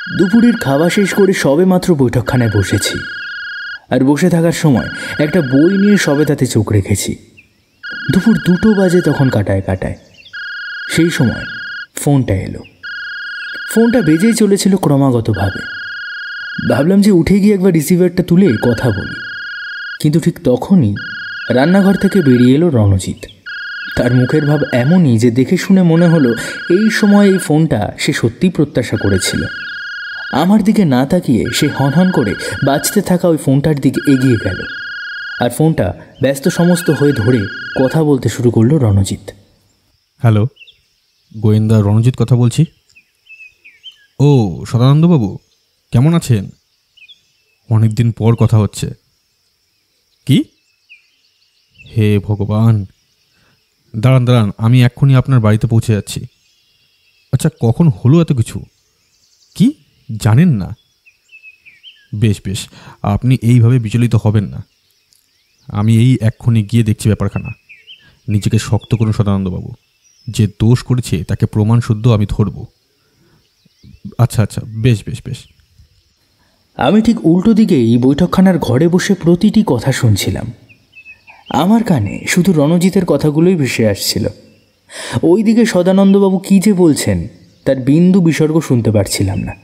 দুপুরের খাওয়া শেষ করে সবে মাত্র বৈঠকখানায় বসেছি, আর বসে থাকার সময় একটা বই নিয়ে সবে তাতে চোখ রেখেছি। দুপুর 2টো বাজে তখন কাটায় কাটায়। সেই সময় ফোনটা এলো। ফোনটা বেজেই চলেছিল ক্রমাগতভাবে। ভাবলাম যে উঠে গিয়ে একবার রিসিভারটা তুলে কথা বলি, কিন্তু ঠিক তখনই রান্নাঘর থেকে বেরিয়ে এলো রণজিৎ। তার মুখের ভাব এমনই যে দেখে শুনে মনে হলো এই সময় এই ফোনটা সে সত্যিই প্রত্যাশা করেছিল। আমার দিকে না তাকিয়ে সে হনহন করে বাজতে থাকা ওই ফোনটার দিকে এগিয়ে গেল, আর ফোনটা ব্যস্ত সমস্ত হয়ে ধরে কথা বলতে শুরু করলো রণজিৎ। হ্যালো, গোয়েন্দা রণজিৎ কথা বলছি। ও সদানন্দবাবু, কেমন আছেন? অনেক দিন পর কথা হচ্ছে। কি? হে ভগবান, দাঁড়ান দাঁড়ান, আমি এক্ষুনি আপনার বাড়িতে পৌঁছে যাচ্ছি। আচ্ছা, কখন হলো এত কিছু? কি জানেন না? বেশ বেশ, আপনি এইভাবে বিচলিত হবেন না। আমি এই এক্ষুনি গিয়ে দেখছি ব্যাপারখানা। নিজেকে শক্ত করুন সদানন্দবাবু। যে দোষ করেছে তাকে প্রমাণ শুদ্ধ আমি ধরব। আচ্ছা আচ্ছা, বেশ বেশ বেশ। আমি ঠিক উল্টো দিকে এই বৈঠকখানার ঘরে বসে প্রতিটি কথা শুনছিলাম। আমার কানে শুধু রণজিতের কথাগুলোই ভেসে আসছিল। ওইদিকে সদানন্দবাবু কী যে বলছেন তার বিন্দু বিসর্গ শুনতে পারছিলাম না।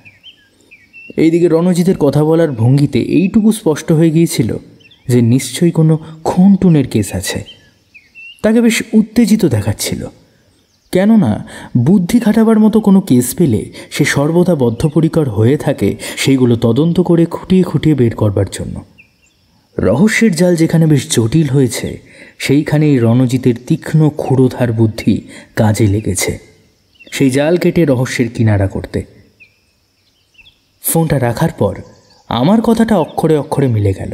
এইদিকে রণজিতের কথা বলার ভঙ্গিতে এইটুকু স্পষ্ট হয়ে গিয়েছিল যে নিশ্চয়ই কোনো খুন টুনের কেস আছে। তাকে বেশ উত্তেজিত দেখাচ্ছিল, কেননা বুদ্ধি খাটাবার মতো কোনো কেস পেলে সে সর্বদা বদ্ধপরিকর হয়ে থাকে সেইগুলো তদন্ত করে খুঁটিয়ে খুঁটিয়ে বের করবার জন্য। রহস্যের জাল যেখানে বেশ জটিল হয়েছে সেইখানেই রণজিতের তীক্ষ্ণ ক্ষুরোধার বুদ্ধি কাজে লেগেছে সেই জাল কেটে রহস্যের কিনারা করতে। ফোনটা রাখার পর আমার কথাটা অক্ষরে অক্ষরে মিলে গেল।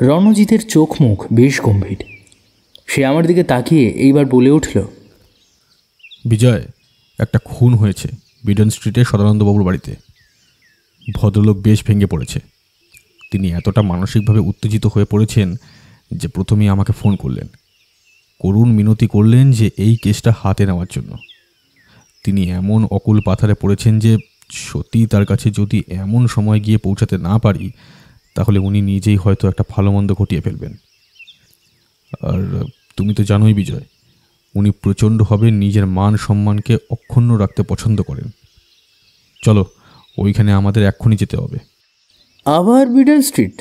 রণজিতের চোখ মুখ বেশ গম্ভীর। সে আমার দিকে তাকিয়ে এইবার বলে উঠল, বিজয়, একটা খুন হয়েছে বিডন স্ট্রিটে সদানন্দবাবুর বাড়িতে। ভদ্রলোক বেশ ভেঙে পড়েছে। তিনি এতটা মানসিকভাবে উত্তেজিত হয়ে পড়েছেন যে প্রথমেই আমাকে ফোন করলেন, করুণ মিনতি করলেন যে এই কেসটা হাতে নেওয়ার জন্য। তিনি এমন অকুল পাথারে পড়েছেন যে সত্যিই তার কাছে যদি এমন সময় গিয়ে পৌঁছাতে না পারি তাহলে উনি নিজেই হয়তো একটা ভালো মন্দ ঘটিয়ে ফেলবেন। আর তুমি তো জানোই বিজয়, উনি প্রচণ্ডভাবে নিজের মান সম্মানকে অক্ষুণ্ণ রাখতে পছন্দ করেন। চলো, ওইখানে আমাদের এক্ষুনি যেতে হবে। আবার বিডন স্ট্রিট?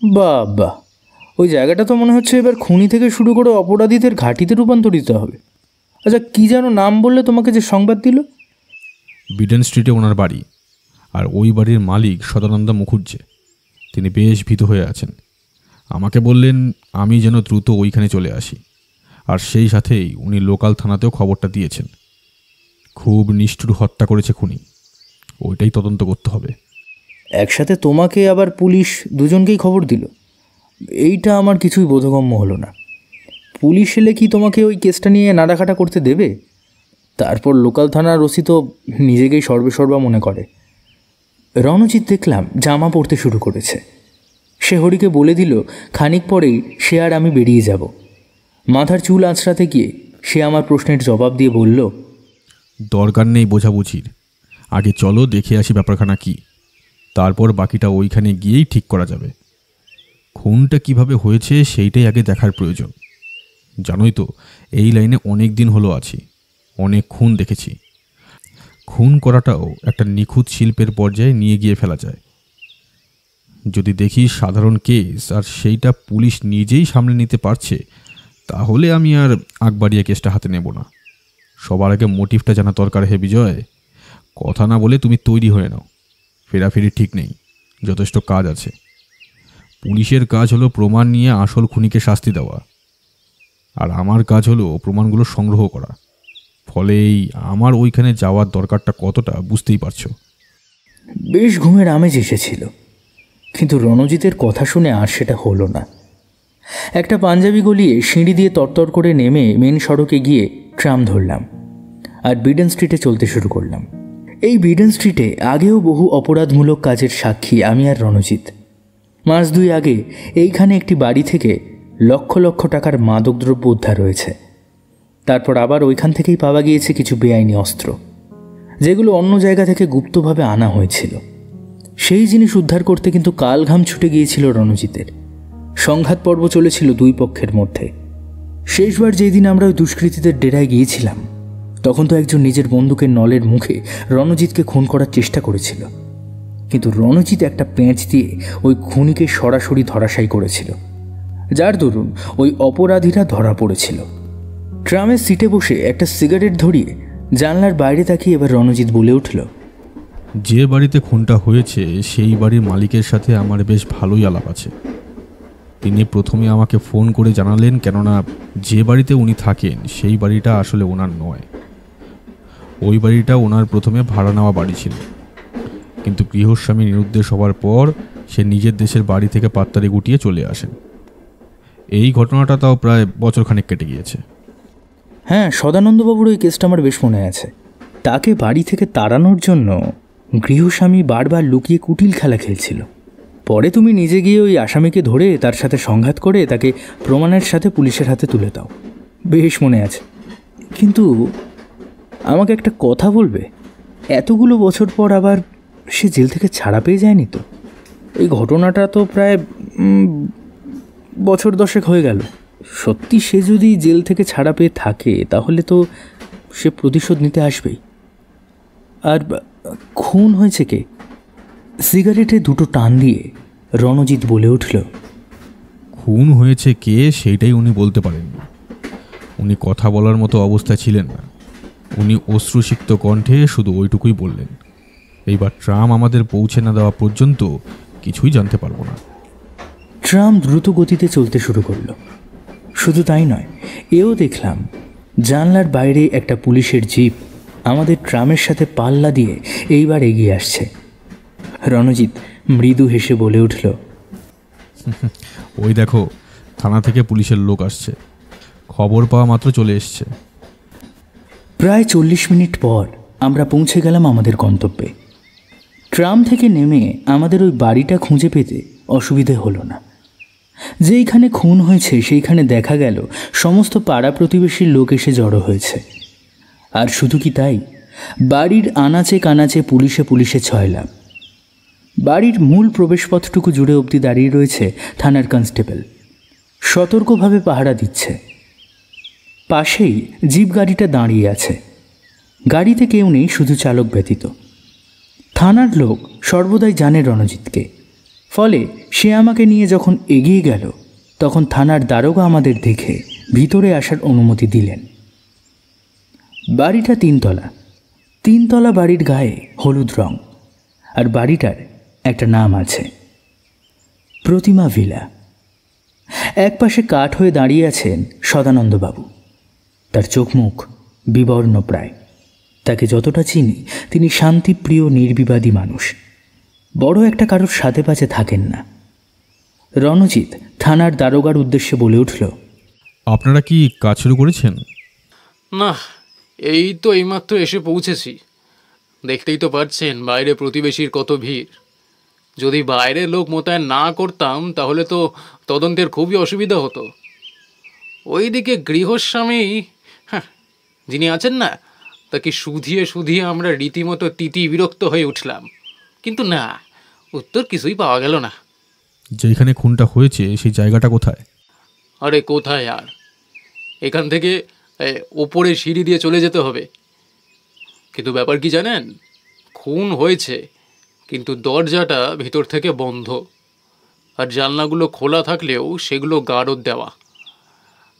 বাবা, ওই জায়গাটা তো মনে হচ্ছে এবার খুনি থেকে শুরু করে অপরাধীদের ঘাঁটিতে রূপান্তরিত হবে। আচ্ছা, কী যেন নাম বললে তোমাকে যে সংবাদ দিল? বিডন স্ট্রিটে ওনার বাড়ি, আর ওই বাড়ির মালিক সদানন্দ মুখুজ্জে। তিনি বেশ ভীত হয়ে আছেন। আমাকে বললেন আমি যেন দ্রুত ওইখানে চলে আসি, আর সেই সাথেই উনি লোকাল থানাতেও খবরটা দিয়েছেন। খুব নিষ্ঠুর হত্যা করেছে খুনি, ওইটাই তদন্ত করতে হবে। একসাথে তোমাকে আবার পুলিশ দুজনকেই খবর দিল? এইটা আমার কিছুই বোধগম্য হলো না। পুলিশ এলে কি তোমাকে ওই কেসটা নিয়ে নাড়াঘাটা করতে দেবে? তারপর লোকাল থানার ওসি তো নিজেকেই সর্বেসর্বা মনে করে। রণজিৎ দেখলাম জামা পরতে শুরু করেছে। সে হরিকে বলে দিল খানিক পরেই সে আর আমি বেরিয়ে যাব। মাথার চুল আঁচড়াতে গিয়ে সে আমার প্রশ্নের জবাব দিয়ে বলল, দরকার নেই বোঝাবুঝির, আগে চলো দেখে আসি ব্যাপারখানা কি, তারপর বাকিটা ওইখানে গিয়েই ঠিক করা যাবে। খুনটা কিভাবে হয়েছে সেইটাই আগে দেখার প্রয়োজন। জানোই তো, এই লাইনে অনেক দিন হলো আছি, অনেক খুন দেখেছি। খুন করাটাও একটা নিখুঁত শিল্পের পর্যায়ে নিয়ে গিয়ে ফেলা যায়। যদি দেখি সাধারণ কেস আর সেইটা পুলিশ নিজেই সামলে নিতে পারছে, তাহলে আমি আর আগ বাড়িয়ে কেসটা হাতে নেব না। সবার আগে মোটিভটা জানা দরকার। হে বিজয়, কথা না বলে তুমি তৈরি হয়ে নাও, ফেরাফেরি ঠিক নেই, যথেষ্ট কাজ আছে। পুলিশের কাজ হলো প্রমাণ নিয়ে আসল খুনিকে শাস্তি দেওয়া, আর আমার কাজ হলো প্রমাণগুলো সংগ্রহ করা। ফলেই আমার ওইখানে যাওয়ার দরকারটা কতটা বুঝতেই পারছো। বেশ ঘুমের আমেজ এসেছিল, কিন্তু রণজিতের কথা শুনে আর সেটা হলো না। একটা পাঞ্জাবি গলিয়ে সিঁড়ি দিয়ে তরতর করে নেমে মেন সড়কে গিয়ে ট্রাম ধরলাম আর বিডন স্ট্রিটে চলতে শুরু করলাম। এই বিডন স্ট্রিটে আগেও বহু অপরাধমূলক কাজের সাক্ষী আমি আর রণজিৎ। মাস 2 আগে এইখানে একটি বাড়ি থেকে লক্ষ লক্ষ টাকার মাদকদ্রব্য উদ্ধার হয়েছে। তারপর আবার ওইখান থেকেই পাওয়া গিয়েছে কিছু বেআইনি অস্ত্র। যেগুলো অন্য জায়গা থেকে গুপ্তভাবে আনা হয়েছিল। সেই জিনিস উদ্ধার করতে কিন্তু কাল ঘাম ছুটে গিয়েছিল রণজিতের। সংঘাত পর্ব চলেছিল দুই পক্ষের মধ্যে। শেষবার যেই দিন আমরা ওই দুষ্কৃতীদের ডেরায় গিয়েছিলাম, তখন তো একজন নিজের বন্দুকের নলের মুখে রণজিৎকে খুন করার চেষ্টা করেছিল, কিন্তু রণজিৎ একটা পেঁচ দিয়ে ওই খুনিকে সরাসরি ধরাশায়ী করেছিল, যার দরুন ওই অপরাধীরা ধরা পড়েছিল। ট্রামের সিটে বসে একটা সিগারেট ধরিয়ে জানলার বাইরে তাকিয়ে এবার রণজিৎ বলে উঠল, যে বাড়িতে খুনটা হয়েছে সেই বাড়ির মালিকের সাথে আমার বেশ ভালোই আলাপ আছে। তিনি প্রথমে আমাকে ফোন করে জানালেন, কেননা যে বাড়িতে উনি থাকেন সেই বাড়িটা আসলে ওনার নয়। ওই বাড়িটা ওনার প্রথমে ভাড়া নেওয়া বাড়ি ছিল, কিন্তু গৃহস্বামী নিরুদ্দেশ হওয়ার পর সে নিজের দেশের বাড়ি থেকে পাত্তারে গুটিয়ে চলে আসেন। এই ঘটনাটা তাও প্রায় বছরখানেক কেটে গিয়েছে। হ্যাঁ, সদানন্দবাবুর ওই কেসটা আমার বেশ মনে আছে। তাকে বাড়ি থেকে তাড়ানোর জন্য গৃহস্বামী বারবার লুকিয়ে কুটিল খেলা খেলছিল। পরে তুমি নিজে গিয়ে ওই আসামিকে ধরে তার সাথে সংঘাত করে তাকে প্রমাণের সাথে পুলিশের হাতে তুলে দাও, বেশ মনে আছে। কিন্তু আমাকে একটা কথা বলবে, এতগুলো বছর পর আবার সে জেল থেকে ছাড়া পেয়ে যায়নি তো? এই ঘটনাটা তো প্রায় বছর 10 হয়ে গেল। সত্যি সে যদি জেল থেকে ছাড়া পেয়ে থাকে, তাহলে তো সে প্রতিশোধ নিতে আসবেই। আর খুন হয়েছে কে? সিগারেটে দুটো টান দিয়ে রণজিৎ বলে উঠল, খুন হয়েছে কে সেইটাই উনি বলতে পারেননি। উনি কথা বলার মতো অবস্থায় ছিলেন না। উনি অশ্রুসিক্ত কণ্ঠে শুধু ওইটুকুই বললেন, এইবার ট্রাম আমাদের পৌঁছে না দেওয়া পর্যন্ত কিছুই জানতে পারবো না। ট্রাম দ্রুত গতিতে চলতে শুরু করলো। শুধু তাই নয়, এও দেখলাম জানলার বাইরে একটা পুলিশের জিপ আমাদের ট্রামের সাথে পাল্লা দিয়ে এইবার এগিয়ে আসছে। রণজিৎ মৃদু হেসে বলে উঠল, ওই দেখো, থানা থেকে পুলিশের লোক আসছে, খবর পাওয়া মাত্র চলে এসছে। প্রায় 40 মিনিট পর আমরা পৌঁছে গেলাম আমাদের গন্তব্যে। ট্রাম থেকে নেমে আমাদের ওই বাড়িটা খুঁজে পেতে অসুবিধে হলো না। যেইখানে খুন হয়েছে সেইখানে দেখা গেল সমস্ত পাড়া প্রতিবেশীর লোক এসে জড়ো হয়েছে। আর শুধু কি তাই, বাড়ির আনাচে কানাচে পুলিশে পুলিশে ছয়লাভ। বাড়ির মূল প্রবেশপথটুকু জুড়ে অবধি দাঁড়িয়ে রয়েছে থানার কনস্টেবল, সতর্কভাবে পাহারা দিচ্ছে। পাশেই জিপ গাড়িটা দাঁড়িয়ে আছে। গাড়িতে কেউ নেই, শুধু চালক ব্যতীত। থানার লোক সর্বদাই জানে রণজিৎকে, ফলে সে আমাকে নিয়ে যখন এগিয়ে গেল, তখন থানার দারোগা আমাদের দেখে ভিতরে আসার অনুমতি দিলেন। বাড়িটা 3 তলা। 3 তলা বাড়ির গায়ে হলুদ রং, আর বাড়িটার একটা নাম আছে, প্রতিমা ভিলা। এক পাশে কাঠ হয়ে দাঁড়িয়ে আছেন সদানন্দবাবু। তার চোখ মুখ বিবর্ণ প্রায়। তাকে যতটা চিনি, তিনি শান্তিপ্রিয় নির্বিবাদী মানুষ। বড় একটা কারোর সাথে পাশে থাকেন না। রণজিৎ থানার দারোগার উদ্দেশ্যে বলে উঠল, আপনারা কি কাজ শুরু করেছেন? না, এই তো এইমাত্র এসে পৌঁছেছি। দেখতেই তো পাচ্ছেন বাইরে প্রতিবেশীর কত ভিড়। যদি বাইরের লোক মোতায়েন না করতাম তাহলে তো তদন্তের খুবই অসুবিধা হতো। ওইদিকে গৃহস্বামী যিনি আছেন না, তাকে শুধিয়ে শুধিয়ে আমরা রীতিমতো বিরক্ত হয়ে উঠলাম, কিন্তু না, উত্তর কিছুই পাওয়া গেল না। যেখানে খুনটা হয়েছে সেই জায়গাটা কোথায়? আরে কোথায় আর, এখান থেকে ওপরে সিঁড়ি দিয়ে চলে যেতে হবে। কিন্তু ব্যাপার কি জানেন, খুন হয়েছে কিন্তু দরজাটা ভিতর থেকে বন্ধ, আর জানলাগুলো খোলা থাকলেও সেগুলো গারদ দেওয়া।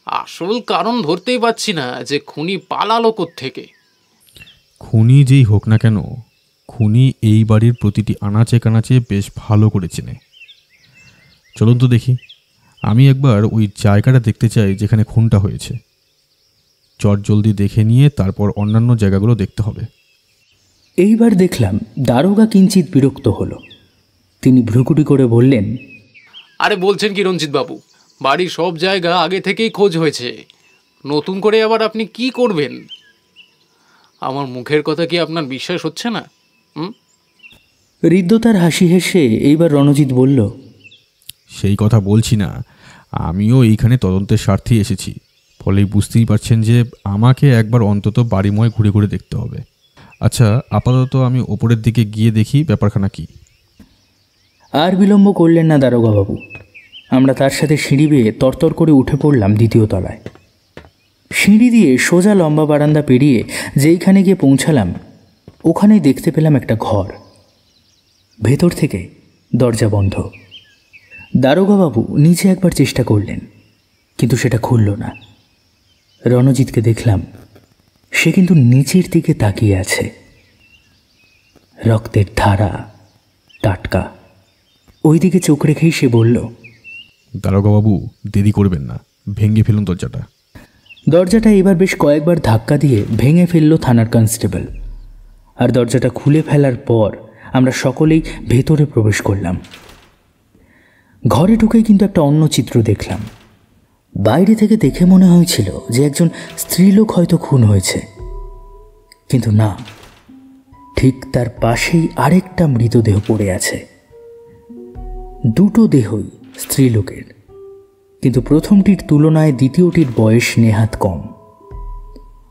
আসল কারণ ধরতেই পারছি না যে খুনি পালালো কোত্থেকে। খুনি যেই হোক না কেন, খুনি এই বাড়ির প্রতিটি আনাচে কানাচে বেশ ভালো করে চেনে। চলুন তো দেখি, আমি একবার ওই জায়গাটা দেখতে চাই যেখানে খুনটা হয়েছে। চটজলদি দেখে নিয়ে তারপর অন্যান্য জায়গাগুলো দেখতে হবে। এইবার দেখলাম দারোগা কিঞ্চিত বিরক্ত হলো। তিনি ভ্রুকুটি করে বললেন, আরে বলছেন কি রঞ্জিতবাবু, বাড়ির সব জায়গা আগে থেকেই খোঁজ হয়েছে, নতুন করে আবার আপনি কি করবেন? আমার মুখের কথা কি আপনার বিশ্বাস হচ্ছে না? হৃদ্যতার হাসি হেসে এইবার রণজিৎ বলল, সেই কথা বলছি না, আমিও এইখানে তদন্তের স্বার্থেই এসেছি, ফলে বুঝতেই পারছেন যে আমাকে একবার অন্তত বাড়িময় ঘুরে ঘুরে দেখতে হবে। আচ্ছা, আপাতত আমি ওপরের দিকে গিয়ে দেখি ব্যাপারখানা কি। আর বিলম্ব করলেন না দারোগাবাবু। আমরা তার সাথে সিঁড়ি বেয়ে তরতর করে উঠে পড়লাম দ্বিতীয় তলায়। সিঁড়ি দিয়ে সোজা লম্বা বারান্দা পেরিয়ে যেইখানে গিয়ে পৌঁছালাম, ওখানেই দেখতে পেলাম একটা ঘর। ভেতর থেকে দরজা বন্ধ। দারোগাবাবু নিচে একবার চেষ্টা করলেন, কিন্তু সেটা খুলল না। রণজিৎকে দেখলাম, সে কিন্তু নিচের দিকে তাকিয়ে আছে। রক্তের ধারা, টাটকা। ওই দিকে চোখ রেখেই সে বলল, দারোগাবাবু, দেরি করবেন না, ভেঙে ফেলুন দরজাটা। দরজাটা এবার বেশ কয়েকবার ধাক্কা দিয়ে ভেঙে ফেলল থানার কনস্টেবল। আর দরজাটা খুলে ফেলার পর আমরা সকলেই ভেতরে প্রবেশ করলাম। ঘরে ঢুকেই কিন্তু একটা অন্য চিত্র দেখলাম। বাইরে থেকে দেখে মনে হয়েছিল যে একজন স্ত্রীলোক হয়তো খুন হয়েছে, কিন্তু না, ঠিক তার পাশেই আরেকটা মৃতদেহ পড়ে আছে। দুটো দেহই স্ত্রীলোকের, কিন্তু প্রথমটির তুলনায় দ্বিতীয়টির বয়স নেহাত কম।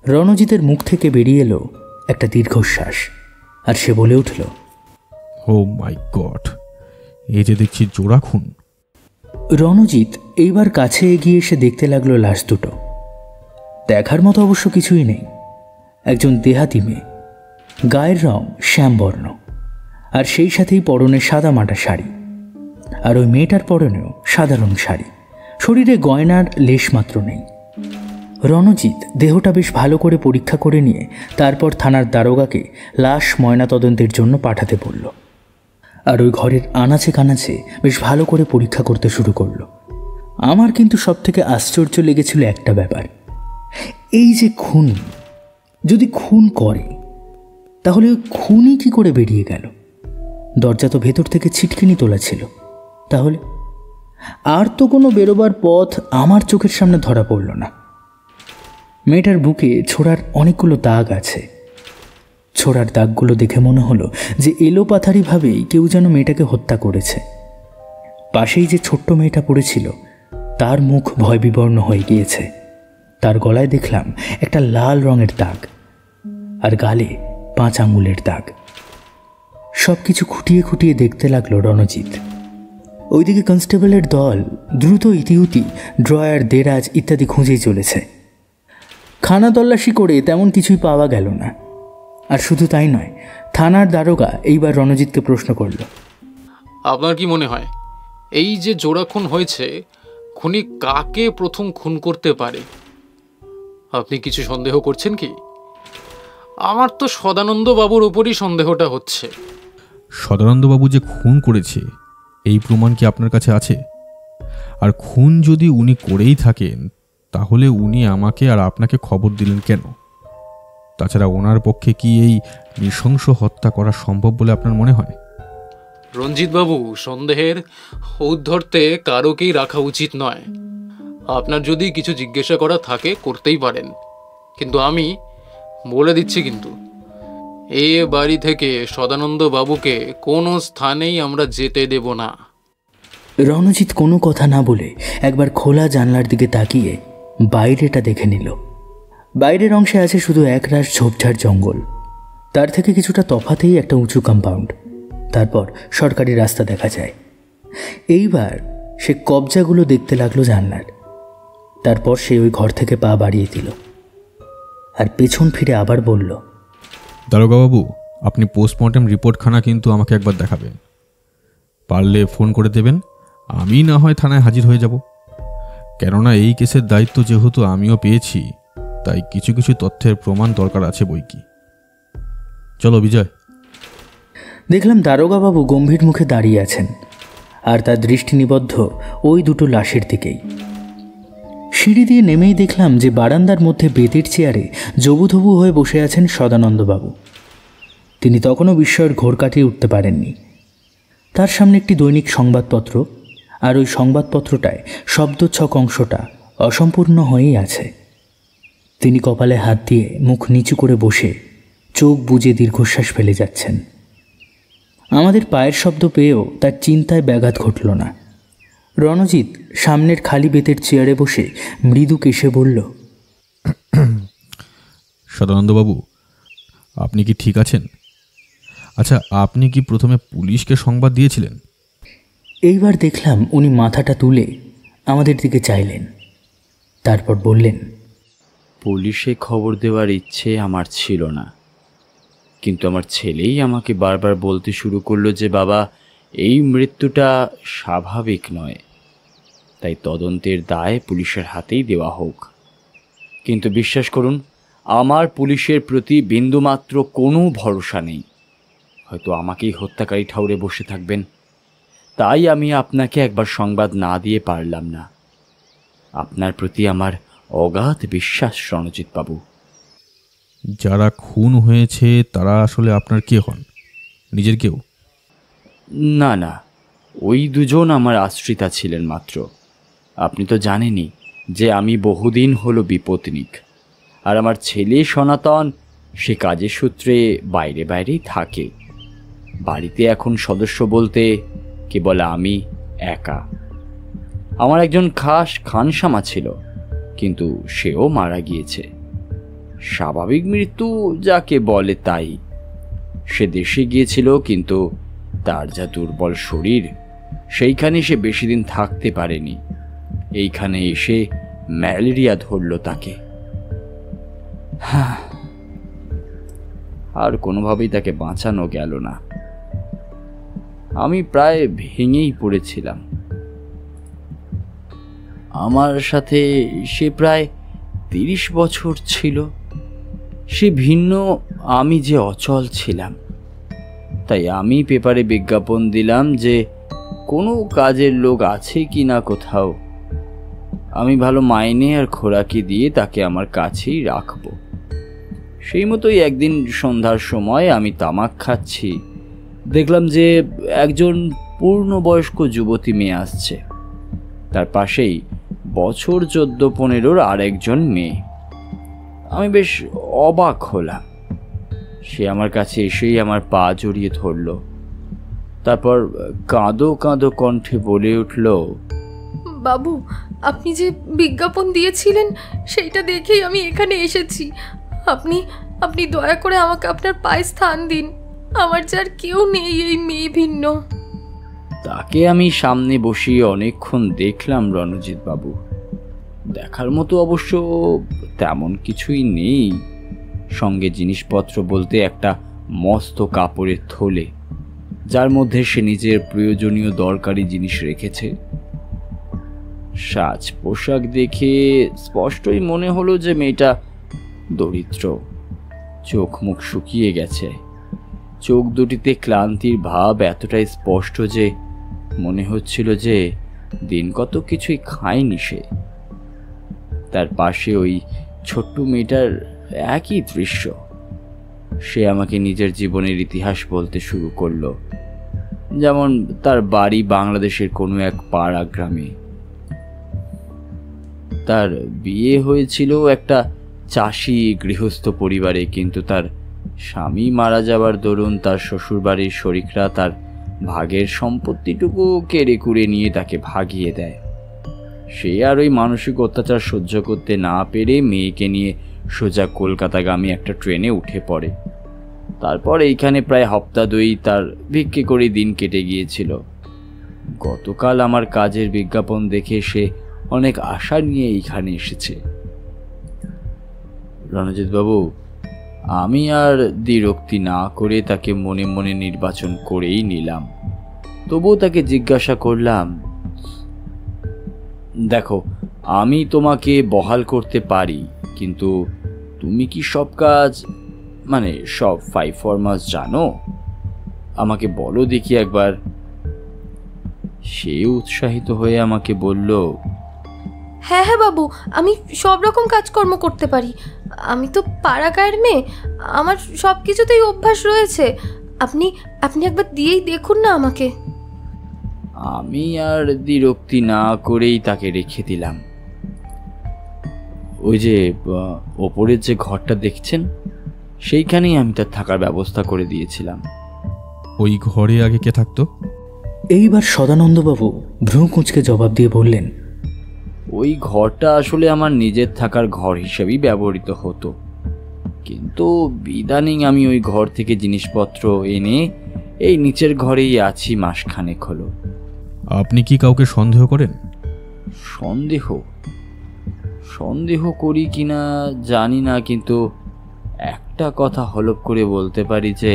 রণজিতের মুখ থেকে বেরিয়ে এলো একটা দীর্ঘশ্বাস, আর সে বলে উঠল, ও মাই গড, এই যে দেখছি জোড়া খুন। রণজিৎ এইবার কাছে এগিয়ে এসে দেখতে লাগলো লাশ দুটো। দেখার মতো অবশ্য কিছুই নেই। একজন দেহাতি মেয়ে, গায়ের রং শ্যামবর্ণ, আর সেই সাথেই পরনে সাদা মাটা শাড়ি। আর ওই মেয়েটার পরনেও সাধারণ শাড়ি, শরীরে গয়নার লেশ মাত্র নেই। রণজিৎ দেহটা বেশ ভালো করে পরীক্ষা করে নিয়ে তারপর থানার দারোগাকে লাশ ময়নাতদন্তের জন্য পাঠাতে বলল। আর ওই ঘরের আনাচে কানাচে বেশ ভালো করে পরীক্ষা করতে শুরু করলো। আমার কিন্তু সবথেকে আশ্চর্য লেগেছিল একটা ব্যাপার, এই যে খুন, যদি খুন করে তাহলে ওই খুনই কি করে বেরিয়ে গেল? দরজা তো ভেতর থেকে ছিটকিনি তোলা ছিল, তাহলে আর তো কোনো বেরোবার পথ আমার চোখের সামনে ধরা পড়ল না। মেয়েটার বুকে ছোড়ার অনেকগুলো দাগ আছে। ছোড়ার দাগগুলো দেখে মনে হলো যে এলোপাথারিভাবেই কেউ যেন মেয়েটাকে হত্যা করেছে। পাশেই যে ছোট্ট মেয়েটা পড়েছিল, তার মুখ ভয় বিবর্ণ হয়ে গিয়েছে। তার গলায় দেখলাম একটা লাল রঙের দাগ, আর গালে 5 আঙ্গুলের দাগ। সব কিছু খুঁটিয়ে খুঁটিয়ে দেখতে লাগলো রণজিৎ। ওইদিকে কনস্টেবলের দল দ্রুত ইতিউতি ড্রয়ার, দেরাজ ইত্যাদি খুঁজেই চলেছে। খানা তল্লাশি করে তেমন কিছুই পাওয়া গেল না। আর শুধু তাই নয়, থানার দারোগা এইবার রণজিৎকে প্রশ্ন করল, আপনার কি মনে হয় এই যে জোড়া খুন হয়েছে, খুনি কাকে প্রথম খুন করতে পারে? আপনি কিছু সন্দেহ করছেন কি? আমার তো সদানন্দ বাবুর ওপরই সন্দেহটা হচ্ছে। সদানন্দবাবু যে খুন করেছে এই প্রমাণ কি আপনার কাছে আছে? আর খুন যদি উনি করেই থাকেন, তাহলে উনি আমাকে আর আপনাকে খবর দিলেন কেন? তাছাড়া ওনার পক্ষে কি এই নৃশংস হত্যা করা সম্ভব বলে আপনার মনে হয়? রঞ্জিতবাবু, সন্দেহের ঔদ্ধত্যে কারোকেই রাখা উচিত নয়। আপনার যদি কিছু জিজ্ঞাসা করা থাকে করতেই পারেন, কিন্তু আমি বলে দিচ্ছি, কিন্তু এ বাড়ি থেকে সদানন্দ বাবুকে কোনো স্থানেই আমরা যেতে দেব না। রণজিৎ কোনো কথা না বলে একবার খোলা জানলার দিকে তাকিয়ে বাইরেটা দেখে নিল। বাইরের অংশে আছে শুধু একরাশ ঝোপঝাড় জঙ্গল, তার থেকে কিছুটা তফাতেই একটা উঁচু কম্পাউন্ড, তারপর সরকারি রাস্তা দেখা যায়। এইবার সে কবজাগুলো দেখতে লাগলো জানলার। তারপর সে ওই ঘর থেকে পা বাড়িয়ে দিল, আর পেছন ফিরে আবার বলল, দারোগাবাবু, আপনি পোস্টমর্টেম রিপোর্টখানা কিন্তু আমাকে একবার দেখাবেন। পারলে ফোন করে দেবেন, আমি না হয় থানায় হাজির হয়ে যাব। কেননা এই কেসের দায়িত্ব যেহেতু আমিও পেয়েছি, তাই কিছু কিছু তথ্যের প্রমাণ দরকার আছে বই কি। চলো বিজয়। দেখলাম দারোগাবাবু গম্ভীর মুখে দাঁড়িয়ে আছেন, আর তার দৃষ্টি নিবদ্ধ ওই দুটো লাশের দিকেই। সিঁড়ি দিয়ে নেমেই দেখলাম যে বারান্দার মধ্যে বেতের চেয়ারে জবুধবু হয়ে বসে আছেন সদানন্দবাবু। তিনি তখনও বিস্ময়ের ঘোর কাটিয়ে উঠতে পারেননি। তার সামনে একটি দৈনিক সংবাদপত্র, আর ওই সংবাদপত্রটায় শব্দছক অংশটা অসম্পূর্ণ হয়েই আছে। তিনি কপালে হাত দিয়ে মুখ নিচু করে বসে চোখ বুজে দীর্ঘশ্বাস ফেলে যাচ্ছেন। আমাদের পায়ের শব্দ পেয়েও তার চিন্তায় ব্যাঘাত ঘটল না। রণজিৎ সামনের খালি বেতের চেয়ারে বসে মৃদু কেশে বলল, সদানন্দবাবু, আপনি কি ঠিক আছেন? আচ্ছা, আপনি কি প্রথমে পুলিশকে সংবাদ দিয়েছিলেন? এইবার দেখলাম উনি মাথাটা তুলে আমাদের দিকে চাইলেন, তারপর বললেন, পুলিশে খবর দেওয়ার ইচ্ছে আমার ছিল না, কিন্তু আমার ছেলেই আমাকে বারবার বলতে শুরু করলো যে বাবা, এই মৃত্যুটা স্বাভাবিক নয়, তাই তদন্তের দায় পুলিশের হাতেই দেওয়া হোক। কিন্তু বিশ্বাস করুন, আমার পুলিশের প্রতি বিন্দুমাত্র কোনো ভরসা নেই। হয়তো আমাকেই হত্যাকারী ঠাউরে বসে থাকবেন, তাই আমি আপনাকে একবার সংবাদ না দিয়ে পারলাম না। আপনার প্রতি আমার অগাধ বিশ্বাস রণজিৎ বাবু। যারা খুন হয়েছে তারা আসলে আপনার কে হন? নিজের কেউ? না না, ওই দুজন আমার আশ্রিতা ছিলেন মাত্র। আপনি তো জানেনই যে আমি বহুদিন হলো বিপত্নিক, আর আমার ছেলে সনাতন সে কাজের সূত্রে বাইরে বাইরেই থাকে। বাড়িতে এখন সদস্য বলতে কেবল আমি একা। আমার একজন খাস খানসামা ছিল, কিন্তু সেও মারা গিয়েছে। স্বাভাবিক মৃত্যু যাকে বলে তাই। সে দেশে গিয়েছিল, কিন্তু তার যা দুর্বল শরীর, সেইখানে সে বেশি দিন থাকতে পারেনি। এইখানে এসে ম্যালেরিয়া ধরল তাকে। আর কোনোভাবেই তাকে বাঁচানো গেল না। আমি প্রায় ভেঙেই পড়েছিলাম। আমার সাথে সে প্রায় 30 বছর ছিল। সে ভিন্ন, আমি যে অচল ছিলাম। তাই আমি পেপারে বিজ্ঞাপন দিলাম যে কোনো কাজের লোক আছে কি না কোথাও। আমি ভালো মাইনে আর খোরাকি দিয়ে তাকে আমার কাছেই রাখব। সেই মতোই একদিন সন্ধ্যার সময় আমি তামাক খাচ্ছি, দেখলাম যে একজন পূর্ণবয়স্ক যুবতী মেয়ে আসছে। তার পাশেই বছর 14-15 আর একজন মেয়ে। আমি বেশ অবাক হলাম। সে আমার কাছে এসেই আমার পা জড়িয়ে ধরল, তারপর কাঁদো কাঁদো কণ্ঠে বলে উঠল, বাবু, আপনি যে বিজ্ঞাপন দিয়েছিলেন সেইটা দেখেই আমি এখানে এসেছি। আপনি আপনি দয়া করে আমাকে আপনার পায়ে স্থান দিন। আমার যার কেউ নেই, এই মেয়ে ভিন্ন। তাকে আমি সামনে বসিয়ে অনেকক্ষণ দেখলাম রণজিৎ বাবু। দেখার মতো অবশ্য তেমন কিছুই নেই। সঙ্গে জিনিসপত্র বলতে একটা মস্ত কাপড়ের থলে, যার মধ্যে সে নিজের প্রয়োজনীয় দরকারি জিনিস রেখেছে। সাজ পোশাক দেখে স্পষ্টই মনে হলো যে মেয়েটা দরিদ্র। চোখ মুখ শুকিয়ে গেছে, চোখ দুটিতে ক্লান্তির ভাব এতটাই স্পষ্ট যে মনে হচ্ছিল যে দিন কত কিছুই খায়নি সে। তার পাশে ওই ছোট্ট মেয়েটার একই দৃশ্য। সে আমাকে নিজের জীবনের ইতিহাস বলতে শুরু করলো, যেমন তার বাড়ি বাংলাদেশের কোনো এক পাড়া গ্রামে। তার বিয়ে হয়েছিল একটা চাষি গৃহস্থ পরিবারে, কিন্তু তার স্বামী মারা যাবার দরুন তার শ্বশুরবাড়ির শরিকরা তার ভাগের সম্পত্তিটুকু কেড়ে কুড়ে নিয়ে তাকে ভাগিয়ে দেয়। সে আর ওই মানসিক অত্যাচার সহ্য করতে না পেরে মেয়েকে নিয়ে সোজা কলকাতাগামী একটা ট্রেনে উঠে পড়ে। তারপর এইখানে প্রায় হপ্তা 2 তার ভিক্ষে করে দিন কেটে গিয়েছিল। গতকাল আমার কাজের বিজ্ঞাপন দেখে সে অনেক আশা নিয়ে এইখানে এসেছে। রণজিৎ বাবু, আমি আর দ্বিরক্তি না করে তাকে মনে মনে নির্বাচন করেই নিলাম। তবুও তাকে জিজ্ঞাসা করলাম, দেখো, আমি তোমাকে বহাল করতে পারি, কিন্তু তুমি কি সব কাজ, মানে সব 5 ফরমাস জানো? আমাকে বলো দেখি একবার। সে উৎসাহিত হয়ে আমাকে বলল, হ্যাঁ হ্যাঁ বাবু, আমি সব রকম কাজকর্ম করতে পারি। আমি তো পাড়া গাঁয়ের মেয়ে, আমার সব কিছুতেই অভ্যাস রয়েছে। আপনি আপনি একবার দিয়েই দেখুন না আমাকে। আমি আর দ্বিরক্তি না করেই তাকে রেখে দিলাম। ওই যে ওপরের যে ঘরটা দেখছেন, সেইখানেই আমি তার থাকার ব্যবস্থা করে দিয়েছিলাম। ওই ঘরে আগে কে থাকতো? এইবার সদানন্দবাবু ভ্রু কুঁচকে জবাব দিয়ে বললেন, ওই ঘরটা আসলে আমার নিজের থাকার ঘর হিসেবেই ব্যবহৃত হতো। কিন্তু ইদানিং আমি ওই ঘর থেকে জিনিসপত্র এনে এই নিচের ঘরেই আছি মাসখানেক হলো। আপনি কি কাউকে সন্দেহ করেন? সন্দেহ সন্দেহ করি কিনা জানি না, কিন্তু একটা কথা হলপ করে বলতে পারি যে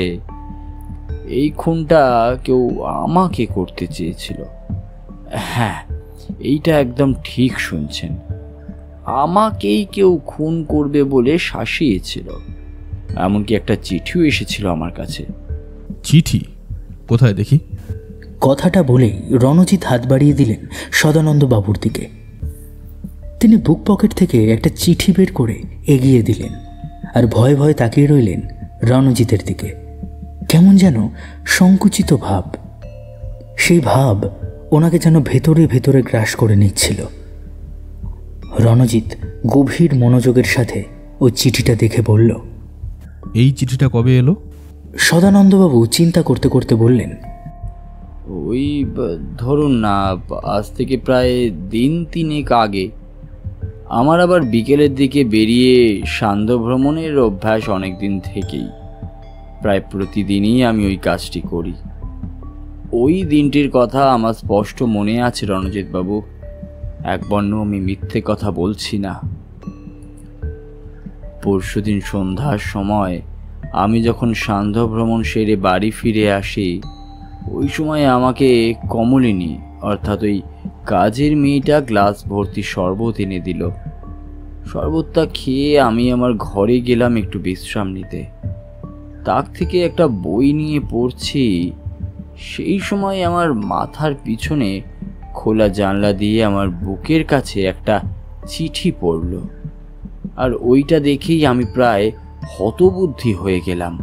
এই খুনটা কেউ আমাকে করতে চেয়েছিল। হ্যাঁ, এইটা একদম ঠিক শুনছেন, আমাকেই কেউ খুন করবে বলে শাসিয়েছিল। এমনকি একটা চিঠিও এসেছিল আমার কাছে। চিঠি? কোথায় দেখি? কথাটা বলেই রণজিৎ হাত বাড়িয়ে দিলেন সদানন্দ বাবুর দিকে। তিনি বুক পকেট থেকে একটা চিঠি বের করে এগিয়ে দিলেন আর ভয়ে ভয়ে তাকিয়ে রইলেন রণজিতের দিকে। কেমন যেন সংকুচিত ভাব, সেই ভাব ওনাকে যেন ভেতরে ভেতরে গ্রাস করে নিচ্ছিল। রণজিৎ গভীর মনোযোগের সাথে ওই চিঠিটা দেখে বলল, এই চিঠিটা কবে এলো? সদানন্দবাবু চিন্তা করতে করতে বললেন, ওই ধরুন না, আজ থেকে প্রায় দিন 3 আগে। আমার আবার বিকেলের দিকে বেরিয়ে সান্ধ্য ভ্রমণের অভ্যাস অনেক দিন থেকেই। প্রায় প্রতিদিনই আমি ওই কাজটি করি। ওই দিনটির কথা আমার স্পষ্ট মনে আছে রণজিৎ বাবু, একবর্ণ আমি মিথ্যে কথা বলছি না। পরশুদিন সন্ধ্যার সময় আমি যখন সান্ধ্য ভ্রমণ সেরে বাড়ি ফিরে আসি, ওই সময় আমাকে কমলিনী অর্থাৎ ওই কাজের মেয়েটা গ্লাস ভর্তি শরবত এনে দিল। শরবতটা খেয়ে আমি আমার ঘরে গেলাম একটু বিশ্রাম নিতে। তাক থেকে একটা বই নিয়ে পড়ছি, সেই সময় আমার মাথার পিছনে খোলা জানলা দিয়ে আমার বুকের কাছে একটা চিঠি পড়ল। আর ওইটা দেখেই আমি প্রায় হতবুদ্ধি হয়ে গেলাম।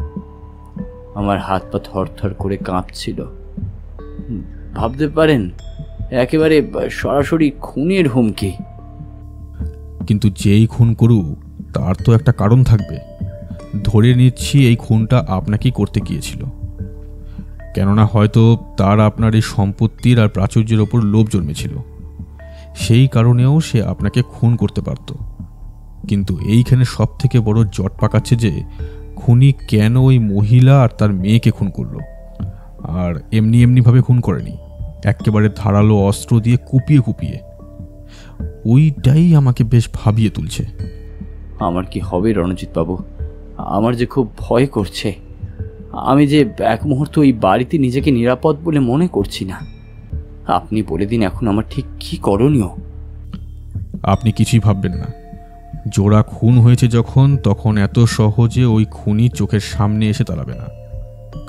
আমার হাত পা থরথর করে কাঁপছিল। ভাবতে পারেন, একেবারে সরাসরি খুনের হুমকি। কিন্তু যেই খুন করুক তার তো একটা কারণ থাকবে। ধরে নিচ্ছি এই খুনটা আপনাকেই করতে গিয়েছিল, কেননা হয়তো তার আপনার এই সম্পত্তির আর প্রাচুর্যের ওপর লোভ জন্মেছিল। সেই কারণেও সে আপনাকে খুন করতে পারত। কিন্তু এইখানে সব থেকে বড় জট পাকাচ্ছে যে খুনি কেন ওই মহিলা আর তার মেয়েকে খুন করলো। আর এমনি এমনিভাবে খুন করেনি, একেবারে ধারালো অস্ত্র দিয়ে কুপিয়ে কুপিয়ে। ওইটাই আমাকে বেশ ভাবিয়ে তুলছে। আমার কি হবে রণজিৎ বাবু? আমার যে খুব ভয় করছে। আমি যে এক মুহূর্ত ওই বাড়িতে নিজেকে নিরাপদ বলে মনে করছি না। আপনি বলে দিন এখন আমার ঠিক কি করণীয়? আপনি কিছুই ভাববেন না। জোড়া খুন হয়েছে যখন, তখন এত সহজে ওই খুনি চোখের সামনে এসে দাঁড়াবে না।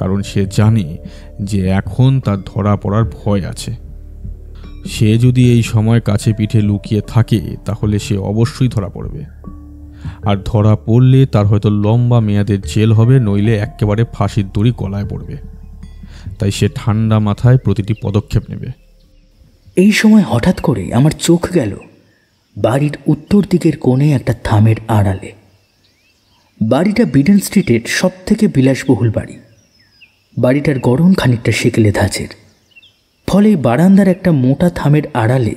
কারণ সে জানে যে এখন তার ধরা পড়ার ভয় আছে। সে যদি এই সময় কাছে পিঠে লুকিয়ে থাকে তাহলে সে অবশ্যই ধরা পড়বে। আর ধরা পড়লে তার হয়তো লম্বা মেয়াদের জেল হবে, নইলে একেবারে ফাঁসির দড়ি গলায় পড়বে। তাই সে ঠান্ডা মাথায় প্রতিটি পদক্ষেপ নেবে। এই সময় হঠাৎ করে আমার চোখ গেল বাড়ির উত্তর দিকের কোণে একটা থামের আড়ালে। বাড়িটা বিডেন স্ট্রিটের সব থেকে বিলাসবহুল বাড়ি। বাড়িটার গড়ন খানিকটা সেকেলে ধাঁচের, ফলে বারান্দার একটা মোটা থামের আড়ালে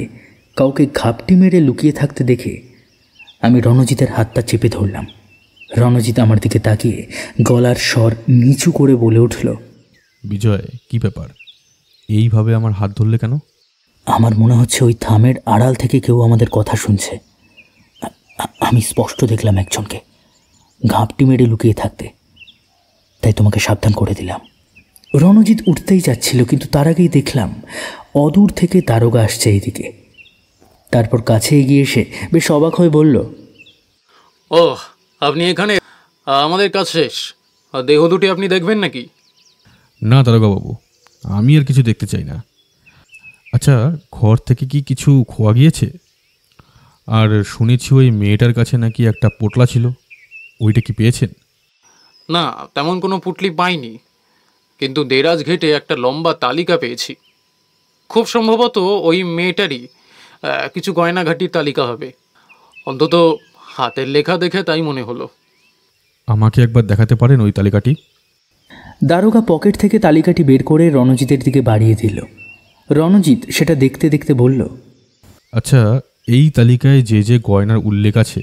কাউকে ঘাপটি মেরে লুকিয়ে থাকতে দেখে আমি রণজিতের হাতটা চেপে ধরলাম। রণজিৎ আমার দিকে তাকিয়ে গলার স্বর নিচু করে বলে উঠল, বিজয়, কি ব্যাপার? এইভাবে আমার হাত ধরলে কেন? আমার মনে হচ্ছে ওই থামের আড়াল থেকে কেউ আমাদের কথা শুনছে। আমি স্পষ্ট দেখলাম একজনকে ঘাপটি মেরে লুকিয়ে থাকতে, তাই তোমাকে সাবধান করে দিলাম। রণজিৎ উঠতেই যাচ্ছিল, কিন্তু তার আগেই দেখলাম অদূর থেকে দারোগা আসছে এইদিকে। তারপর কাছে এগিয়ে এসে বেশ অবাক হয়ে বলল, ও আপনি এখানে? আমাদের কাজ শেষ। দেহ দুটি আপনি দেখবেন নাকি? না দারোগাবাবু, আমি আর কিছু দেখতে চাই না। আচ্ছা, ঘর থেকে কি কিছু খোয়া গিয়েছে? আর শুনেছি ওই মেয়েটার কাছে নাকি একটা পোটলা ছিল, ওইটা কি পেয়েছেন? না, তেমন কোনো পুটলি পাইনি, কিন্তু দেরাজ ঘেটে একটা লম্বা তালিকা পেয়েছি। খুব সম্ভবত ওই মেয়েটারই কিছু গয়নাঘাটির তালিকা হবে। অন্তত হাতের লেখা দেখে তাই মনে হলো। আমাকে একবার দেখাতে পারেন ওই তালিকাটি? দারোগা পকেট থেকে তালিকাটি বের করে রণজিতের দিকে বাড়িয়ে দিল। রণজিৎ সেটা দেখতে দেখতে বলল, আচ্ছা, এই তালিকায় যে যে গয়নার উল্লেখ আছে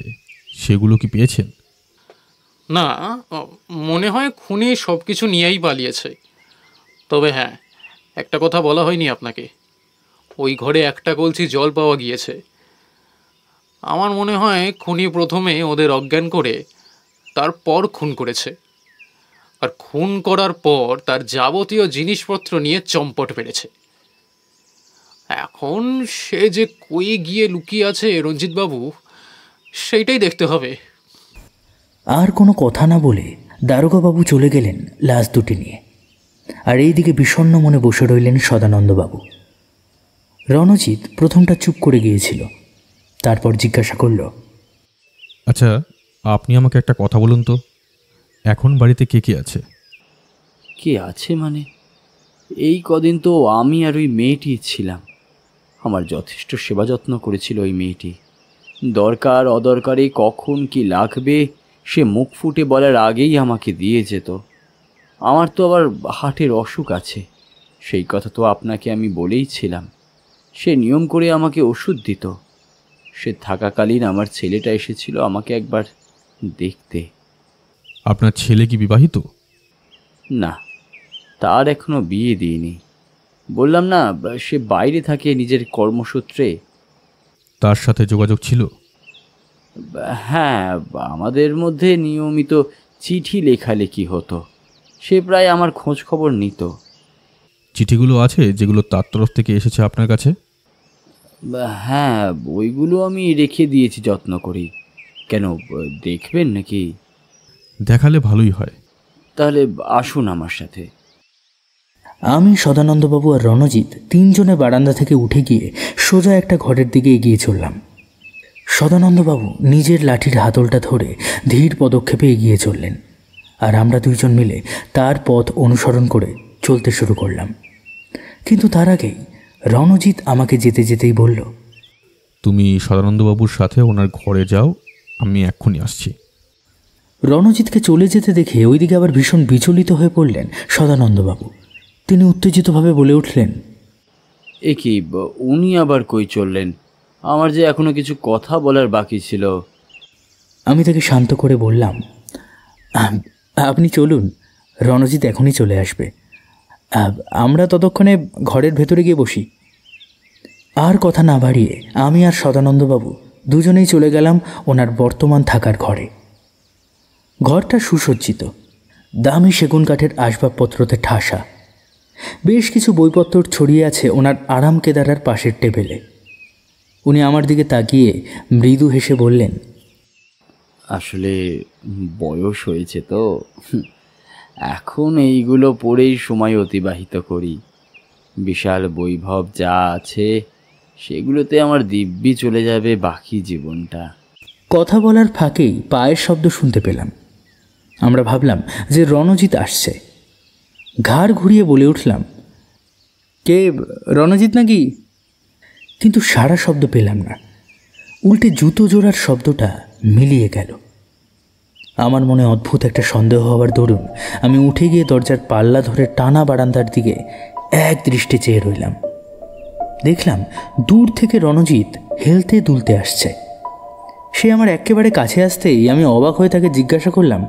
সেগুলো কি পেয়েছেন? না, মনে হয় খুনি সব কিছু নিয়েই পালিয়েছে। তবে হ্যাঁ, একটা কথা বলা হয়নি আপনাকে, ওই ঘরে একটা কলসি জল পাওয়া গিয়েছে। আমার মনে হয় খুনি প্রথমে ওদের অজ্ঞান করে তারপর খুন করেছে, আর খুন করার পর তার যাবতীয় জিনিসপত্র নিয়ে চম্পট পেড়েছে। এখন সে যে কই গিয়ে লুকিয়ে আছে রঞ্জিতবাবু, সেইটাই দেখতে হবে। আর কোনো কথা না বলে দারোগাবাবু চলে গেলেন লাশ দুটি নিয়ে, আর এইদিকে বিষণ্ণ মনে বসে রইলেন সদানন্দবাবু। রণজিৎ প্রথমটা চুপ করে গিয়েছিল, তারপর জিজ্ঞাসা করল, আচ্ছা, আপনি আমাকে একটা কথা বলুন তো, এখন বাড়িতে কে কে আছে? কে আছে মানে? এই কদিন তো আমি আর ওই মেয়েটি ছিলাম। আমার যথেষ্ট সেবা যত্ন করেছিল ওই মেয়েটি। দরকার অদরকারে কখন কি লাগবে সে মুখ ফুটে বলার আগেই আমাকে দিয়ে যেত। আমার তো আবার হার্টের অসুখ আছে, সেই কথা তো আপনাকে আমি বলেইছিলাম। সে নিয়ম করে আমাকে ওষুধ দিত। সে থাকাকালীন আমার ছেলেটা এসেছিল আমাকে একবার দেখতে। আপনার ছেলে কি বিবাহিত? না, তার এখনো বিয়ে দিইনি। বললাম না, সে বাইরে থাকে নিজের কর্মসূত্রে। তার সাথে যোগাযোগ ছিল? হ্যাঁ, আমাদের মধ্যে নিয়মিত চিঠি লেখালেখি হতো। সে প্রায় আমার খোঁজ খবর নিত। চিঠিগুলো আছে যেগুলো তার তরফ থেকে এসেছে আপনার কাছে? হ্যাঁ, ওইগুলো আমি রেখে দিয়েছি যত্ন করি। কেন, দেখবেন নাকি? দেখালে ভালোই হয়। তাহলে আসুন আমার সাথে। আমি সদানন্দবাবু আর রণজিৎ তিনজনে বারান্দা থেকে উঠে গিয়ে সোজা একটা ঘরের দিকে এগিয়ে চললাম। সদানন্দবাবু নিজের লাঠির হাতলটা ধরে ধীর পদক্ষেপে এগিয়ে চললেন, আর আমরা দুইজন মিলে তার পথ অনুসরণ করে চলতে শুরু করলাম। কিন্তু তার আগেই রণজিৎ আমাকে যেতে যেতেই বলল, তুমি সদানন্দবাবুর সাথে ওনার ঘরে যাও, আমি এক্ষুনি আসছি। রণজিৎকে চলে যেতে দেখে ওইদিকে আবার ভীষণ বিচলিত হয়ে পড়লেন সদানন্দবাবু। তিনি উত্তেজিতভাবে বলে উঠলেন, এ কি, উনি আবার কই চললেন? আমার যে এখনো কিছু কথা বলার বাকি ছিল। আমি তাকে শান্ত করে বললাম, আপনি চলুন, রণজিৎ এখনই চলে আসবে। আমরা ততক্ষণে ঘরের ভেতরে গিয়ে বসি। আর কথা না বাড়িয়ে আমি আর সদানন্দবাবু দুজনেই চলে গেলাম ওনার বর্তমান থাকার ঘরে। ঘরটা সুসজ্জিত, দামি সেগুন কাঠের আসবাবপত্রতে ঠাসা। বেশ কিছু বইপত্র ছড়িয়ে আছে ওনার আরাম কেদারার পাশের টেবিলে। উনি আমার দিকে তাকিয়ে মৃদু হেসে বললেন, আসলে বয়স হয়েছে তো, এখন এইগুলো পড়েই সময় অতিবাহিত করি। বিশাল বৈভব যা আছে সেগুলোতে আমার দিব্যি চলে যাবে বাকি জীবনটা। কথা বলার ফাঁকেই পায়ের শব্দ শুনতে পেলাম। আমরা ভাবলাম যে রণজিৎ আসছে। ঘাড় ঘুরিয়ে বলে উঠলাম, কে, রণজিৎ নাকি? কিন্তু সারা শব্দ পেলাম না, উল্টে জুতো জোড়ার শব্দটা মিলিয়ে গেল। আমার মনে অদ্ভুত একটা সন্দেহ হওয়ার দরুন আমি উঠে গিয়ে দরজার পাল্লা ধরে টানা বারান্দার দিকে এক দৃষ্টে চেয়ে রইলাম। দেখলাম দূর থেকে রণজিৎ হেলতে দুলতে আসছে। সে আমার একেবারে কাছে আসতেই আমি অবাক হয়ে তাকে জিজ্ঞাসা করলাম,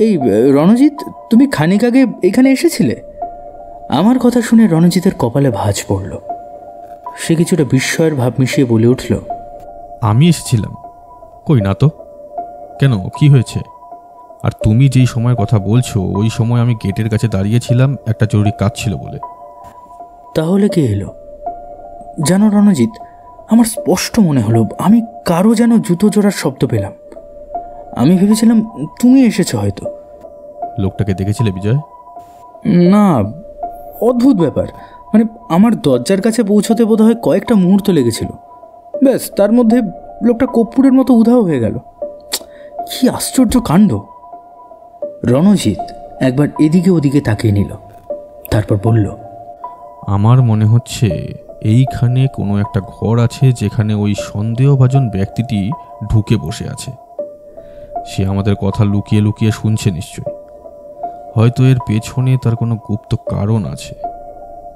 এই রণজিৎ, তুমি খানিক আগে এখানে এসেছিলে? আমার কথা শুনে রণজিতের কপালে ভাঁজ পড়ল। সে কিছুটা বিস্ময়ের ভাব মিশিয়ে বলে উঠল, আমি এসেছিলাম? কই না তো। কেন, কি হয়েছে? আর তুমি যেই সময়ের কথা বলছো ওই সময় আমি গেটের কাছে দাঁড়িয়েছিলাম, একটা জরুরি কাজ ছিল বলে। তাহলে কে এলো? জানো রণজিৎ, আমার স্পষ্ট মনে হলো আমি কারো যেন জুতো জোড়ার শব্দ পেলাম। আমি ভেবেছিলাম তুমি এসেছো হয়তো। লোকটাকে দেখেছিলে বিজয়? না, অদ্ভুত ব্যাপার। মানে আমার দরজার কাছে পৌঁছতে বোধহয় কয়েকটা মুহূর্ত লেগেছিল, ব্যাস তার মধ্যে লোকটা কর্পূরের মতো উধাও হয়ে গেল। কি আশ্চর্য কাণ্ড! রণজিৎ একবার এদিকে ওদিকে তাকিয়ে নিল, তারপর বলল, আমার মনে হচ্ছে এইখানে কোনো একটা ঘর আছে যেখানে ওই সন্দেহভাজন ব্যক্তিটি ঢুকে বসে আছে। সে আমাদের কথা লুকিয়ে লুকিয়ে শুনছে নিশ্চয়ই। হয়তো এর পেছনে তার কোনো গুপ্ত কারণ আছে,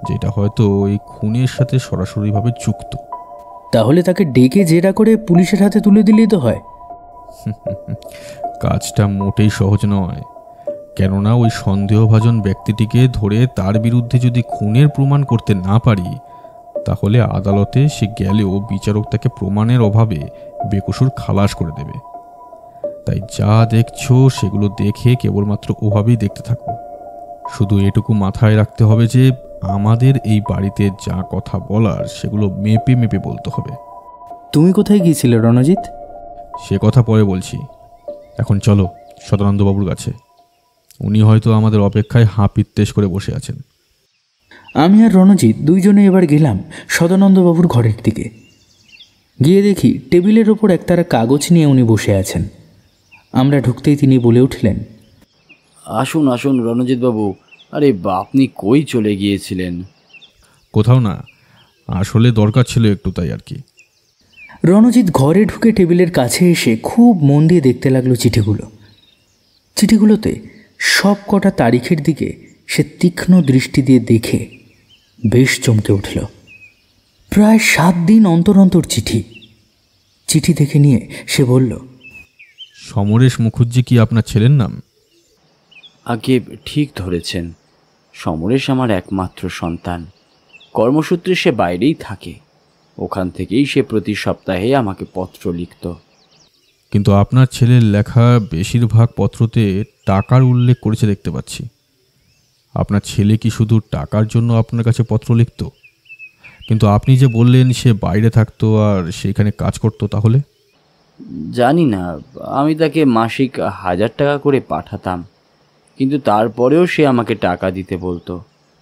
যেটা হয়তো এই খুনের সাথে সরাসরিভাবে যুক্ত। তাহলে তাকে ডেকে জেরা করে পুলিশের হাতে তুলে দিলেই তো হয়। কাজটা মোটেই সহজ নয়, কেননা ওই সন্দেহভাজন ব্যক্তিটিকে ধরে তার বিরুদ্ধে যদি খুনের প্রমাণ করতে না পারি, তাহলে আদালতে সে গেলেও বিচারক তাকে প্রমাণের অভাবে বেকসুর খালাস করে দেবে। তাই যা দেখছো সেগুলো দেখে কেবলমাত্র ওভাবেই দেখতে থাকো। শুধু এটুকু মাথায় রাখতে হবে যে আমাদের এই বাড়িতে যা কথা বলার সেগুলো মেপে মেপে বলতে হবে। তুমি কোথায় গিয়েছিলে রণজিৎ? সে কথা পরে বলছি, এখন চলো সদানন্দবাবুর কাছে। উনি হয়তো আমাদের অপেক্ষায় হাঁপিত্তেশ করে বসে আছেন। আমি আর রণজিৎ দুইজনে এবার গেলাম সদানন্দবাবুর ঘরের দিকে। গিয়ে দেখি টেবিলের ওপর একতারা কাগজ নিয়ে উনি বসে আছেন। আমরা ঢুকতেই তিনি বলে উঠলেন, আসুন আসুন রণজিৎবাবু। আরে আপনি কই চলে গিয়েছিলেন? কোথাও না, আসলে দরকার ছিল একটু, তাই আর কি। রণজিৎ ঘরে ঢুকে টেবিলের কাছে এসে খুব মন দিয়ে দেখতে লাগলো চিঠিগুলো। চিঠিগুলোতে সব কটা তারিখের দিকে সে তীক্ষ্ণ দৃষ্টি দিয়ে দেখে বেশ চমকে উঠল। প্রায় 7 দিন অন্তর অন্তর চিঠি। চিঠি দেখে নিয়ে সে বলল, সমরেশ মুখুজ্জি কি আপনার ছেলের নাম? আগে ঠিক ধরেছেন, সমরেশ আমার একমাত্র সন্তান। কর্মসূত্রে সে বাইরেই থাকে, ওখান থেকেই সে প্রতি সপ্তাহে আমাকে পত্র লিখত। কিন্তু আপনার ছেলের লেখা বেশিরভাগ পত্রতে টাকার উল্লেখ করেছে দেখতে পাচ্ছি। আপনার ছেলে কি শুধু টাকার জন্য আপনার কাছে পত্র লিখত? কিন্তু আপনি যে বললেন সে বাইরে থাকতো আর সেখানে কাজ করত, তাহলে? জানি না, আমি তাকে মাসিক 1000 টাকা করে পাঠাতাম, কিন্তু তারপরেও সে আমাকে টাকা দিতে বলতো।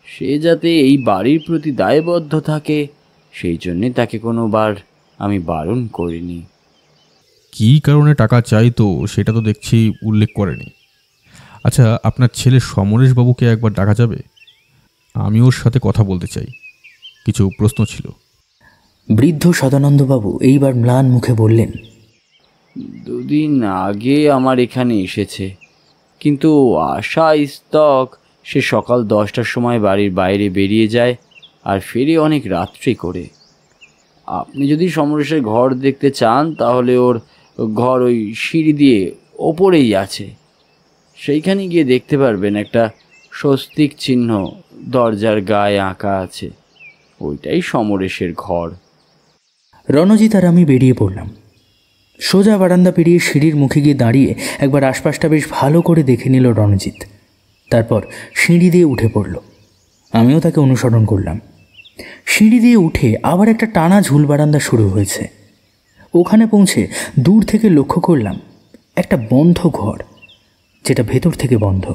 সে যাতে এই বাড়ির প্রতি দায়বদ্ধ থাকে সেই জন্যে তাকে কোনোবার আমি বারণ করিনি। কী কারণে টাকা চাইতো সেটা তো দেখছি উল্লেখ করেনি। আচ্ছা, আপনার ছেলে সমরেশবাবুকে একবার ডাকা যাবে? আমি ওর সাথে কথা বলতে চাই, কিছু প্রশ্ন ছিল। বৃদ্ধ সদানন্দবাবু এইবার ম্লান মুখে বললেন, 2 দিন আগে আমার এখানে এসেছে, কিন্তু আশা স্তক সে সকাল 10টার সময় বাড়ির বাইরে বেরিয়ে যায় আর ফিরে অনেক রাত্রি করে। আপনি যদি সমরেশের ঘর দেখতে চান তাহলে ওর ঘর ওই সিঁড়ি দিয়ে ওপরেই আছে, সেইখানে গিয়ে দেখতে পারবেন একটা স্বস্তিক চিহ্ন দরজার গায়ে আঁকা আছে, ওইটাই সমরেশের ঘর। রণজিৎ আর আমি বেরিয়ে পড়লাম। সোজা বারান্দা পেরিয়ে সিঁড়ির মুখে গিয়ে দাঁড়িয়ে একবার আশপাশটা বেশ ভালো করে দেখে নিল রণজিৎ। তারপর সিঁড়ি দিয়ে উঠে পড়ল। আমিও তাকে অনুসরণ করলাম। সিঁড়ি দিয়ে উঠে আবার একটা টানা ঝুল বারান্দা শুরু হয়েছে। ওখানে পৌঁছে দূর থেকে লক্ষ্য করলাম একটা বন্ধ ঘর, যেটা ভেতর থেকে বন্ধ।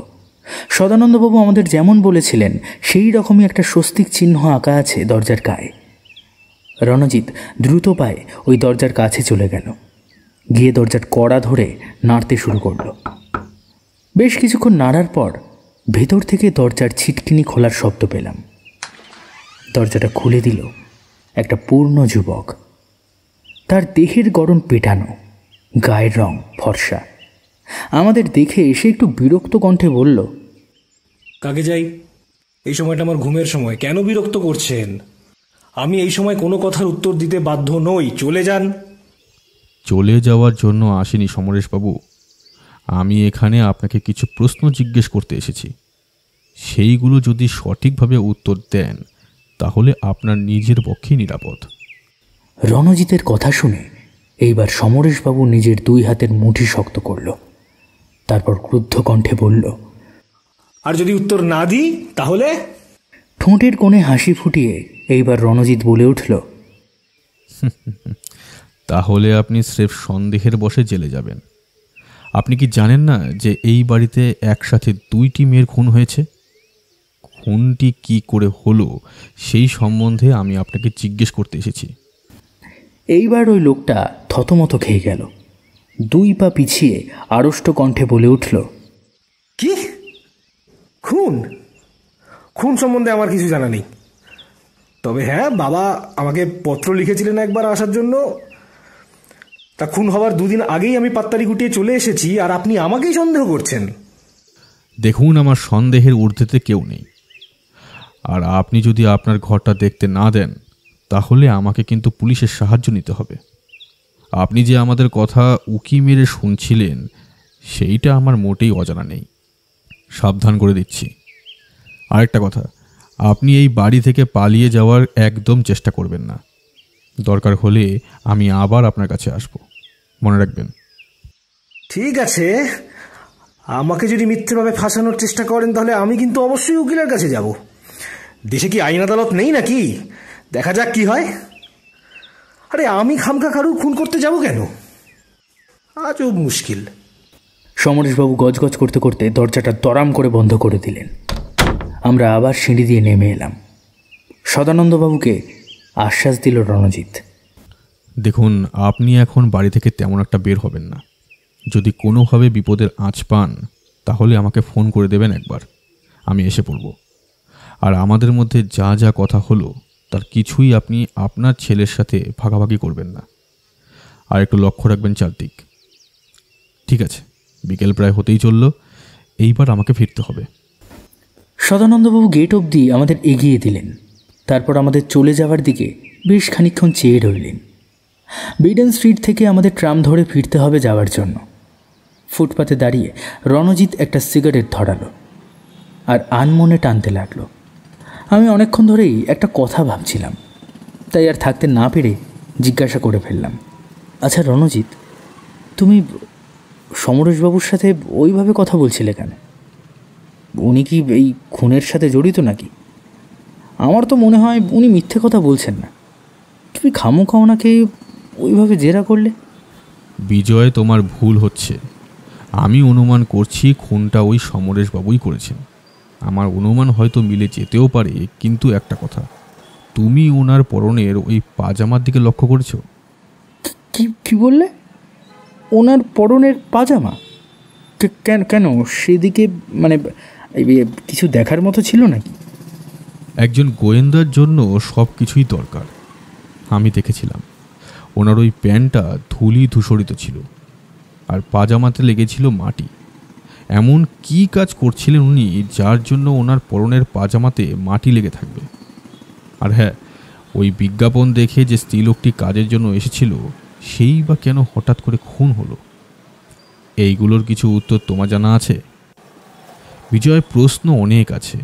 সদানন্দবাবু আমাদের যেমন বলেছিলেন সেই রকমই একটা স্বস্তিক চিহ্ন আঁকা আছে দরজার গায়ে। রণজিৎ দ্রুত পায়ে ওই দরজার কাছে চলে গেল, গিয়ে দরজার কড়া ধরে নাড়তে শুরু করলো। বেশ কিছুক্ষণ নাড়ার পর ভেতর থেকে দরজার ছিটকিনি খোলার শব্দ পেলাম। দরজাটা খুলে দিল একটা পূর্ণ যুবক। তার দেহের গড়ন পেটানো, গায়ের রং ফর্সা। আমাদের দেখে এসে একটু বিরক্ত কণ্ঠে বলল, কাকে যাই, এই সময়টা আমার ঘুমের সময়, কেন বিরক্ত করছেন? আমি এই সময় কোনো কথার উত্তর দিতে বাধ্য নই, চলে যান। চলে যাওয়ার জন্য আসেনি সমরেশবাবু, আমি এখানে আপনাকে কিছু প্রশ্ন জিজ্ঞেস করতে এসেছি। সেইগুলো যদি সঠিকভাবে উত্তর দেন তাহলে আপনার নিজের পক্ষেই নিরাপদ। রণজিতের কথা শুনে এইবার সমরেশবাবু নিজের 2 হাতের মুঠি শক্ত করল। তারপর ক্রুদ্ধ কণ্ঠে বলল, আর যদি উত্তর না দিই তাহলে? ঠোঁটের কোণে হাসি ফুটিয়ে এইবার রণজিৎ বলে উঠল, তাহলে আপনি স্রেফ সন্দেহের বশে জেলে যাবেন। আপনি কি জানেন না যে এই বাড়িতে একসাথে 2টি মেয়ের খুন হয়েছে? খুনটি কি করে হলো সেই সম্বন্ধে আমি আপনাকে জিজ্ঞেস করতে এসেছি। এইবার ওই লোকটা থতমত খেয়ে গেল। 2 পা পিছিয়ে আড়ষ্ট কণ্ঠে বলে উঠল, কি খুন? খুন সম্বন্ধে আমার কিছু জানা নেই, তবে হ্যাঁ, বাবা আমাকে পত্র লিখেছিলেন একবার আসার জন্য। তা খুন হওয়ার 2 দিন আগেই আমি পাত্তারি গুটিয়ে চলে এসেছি, আর আপনি আমাকেই সন্দেহ করছেন? দেখুন, আমার সন্দেহের ঊর্ধ্বেতে কেউ নেই, আর আপনি যদি আপনার ঘরটা দেখতে না দেন তাহলে আমাকে কিন্তু পুলিশের সাহায্য নিতে হবে। আপনি যে আমাদের কথা উকি মেরে শুনছিলেন সেইটা আমার মোটেই অজানা নেই। সাবধান করে দিচ্ছি। আরেকটা কথা, আপনি এই বাড়ি থেকে পালিয়ে যাওয়ার একদম চেষ্টা করবেন না। দরকার হলে আমি আবার আপনার কাছে আসব, মনে রাখবেন। ঠিক আছে, আমাকে যদি মিথ্যেভাবে ফাঁসানোর চেষ্টা করেন তাহলে আমি কিন্তু অবশ্যই উকিলের কাছে যাব। দেশে কি আইন আদালত নেই নাকি? দেখা যাক কি হয়। আরে আমি খামখা কারুর খুন করতে যাব কেন? আজও মুশকিল। সমরেশবাবু গজগজ করতে করতে দরজাটা দরাম করে বন্ধ করে দিলেন। আমরা আবার সিঁড়ি দিয়ে নেমে এলাম। সদানন্দবাবুকে আশ্বাস দিল রণজিৎ। দেখুন, আপনি এখন বাড়ি থেকে তেমন একটা বের হবেন না। যদি কোনোভাবে বিপদের আঁচ পান তাহলে আমাকে ফোন করে দেবেন একবার, আমি এসে পড়ব। আর আমাদের মধ্যে যা যা কথা হলো তার কিছুই আপনি আপনার ছেলের সাথে ভাগাভাগি করবেন না। আর একটু লক্ষ্য রাখবেন চারদিক। ঠিক আছে, বিকেল প্রায় হতেই চলল, এইবার আমাকে ফিরতে হবে। সদানন্দবাবু গেট অবধি আমাদের এগিয়ে দিলেন। তারপর আমাদের চলে যাওয়ার দিকে বেশ খানিকক্ষণ চেয়ে রইলেন। বিডেন স্ট্রিট থেকে আমাদের ট্রাম ধরে ফিরতে হবে যাওয়ার জন্য। ফুটপাতে দাঁড়িয়ে রণজিৎ একটা সিগারেট ধরালো আর আনমনে টানতে লাগলো। আমি অনেকক্ষণ ধরেই একটা কথা ভাবছিলাম, তাই আর থাকতে না পেরে জিজ্ঞাসা করে ফেললাম, আচ্ছা রণজিৎ, তুমি সমরেশবাবুর সাথে ওইভাবে কথা বলছিলে কেন? উনি কি এই খুনের সাথে জড়িত নাকি? আমার তো মনে হয় উনি মিথ্যে কথা বলছেন না। তুমি খামোখা ওনাকে ওইভাবে জেরা করলে? বিজয়, তোমার ভুল হচ্ছে। আমি অনুমান করছি খুনটা ওই সমরেশবাবুই করেছেন। আমার অনুমান হয়তো মিলে যেতেও পারে, কিন্তু একটা কথা, তুমি ওনার পরনের ওই পাজামার দিকে লক্ষ্য করেছো? কি বললে? ওনার পরনের পাজামা? কেন কেন সেদিকে মানে কিছু দেখার মতো ছিল নাকি? একজন গোয়েন্দার জন্য সব কিছুই দরকার। আমি দেখেছিলাম ওনার ওই প্যান্টটা ধুলি ধূসরিত ছিল, আর পাজামাতে লেগেছিল মাটি। এমন কি কাজ করছিলেন উনি যার জন্য ওনার পরনের পাজামাতে মাটি লেগে থাকবে? আর হ্যাঁ, ওই বিজ্ঞাপন দেখে যে স্ত্রীলোকটি কাজের জন্য এসেছিল, সেই বা কেন হঠাৎ করে খুন হলো? এইগুলোর কিছু উত্তর তোমার জানা আছে? বিজয়, প্রশ্ন অনেক আছে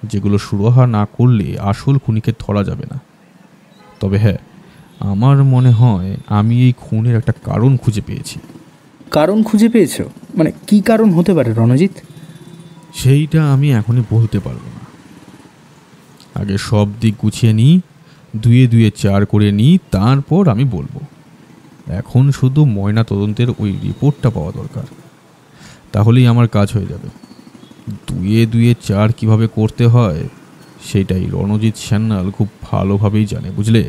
যেগুলো সুরাহা না করলে আসল খুনিকে ধরা যাবে না। তবে হ্যাঁ, আমার মনে হয় আমি এই খুনের একটা কারণ খুঁজে পেয়েছি। কারণ খুঁজে পেয়েছো? মানে কি কারণ হতে পারে রণজিৎ? সেইটা আমি এখনই বলতে পারবো না। আগে সব দিক গুছিয়ে নিই, দুয়ে দুয়ে চার করে নিই, তারপর আমি বলবো। এখন শুধু ময়না তদন্তের ওই রিপোর্টটা পাওয়া দরকার, তাহলেই আমার কাজ হয়ে যাবে। দুয়ে দুয়ে চার কিভাবে করতে হয় সেটাই রণজিৎ সান্যাল খুব ভালোভাবেই জানে, বুঝলে?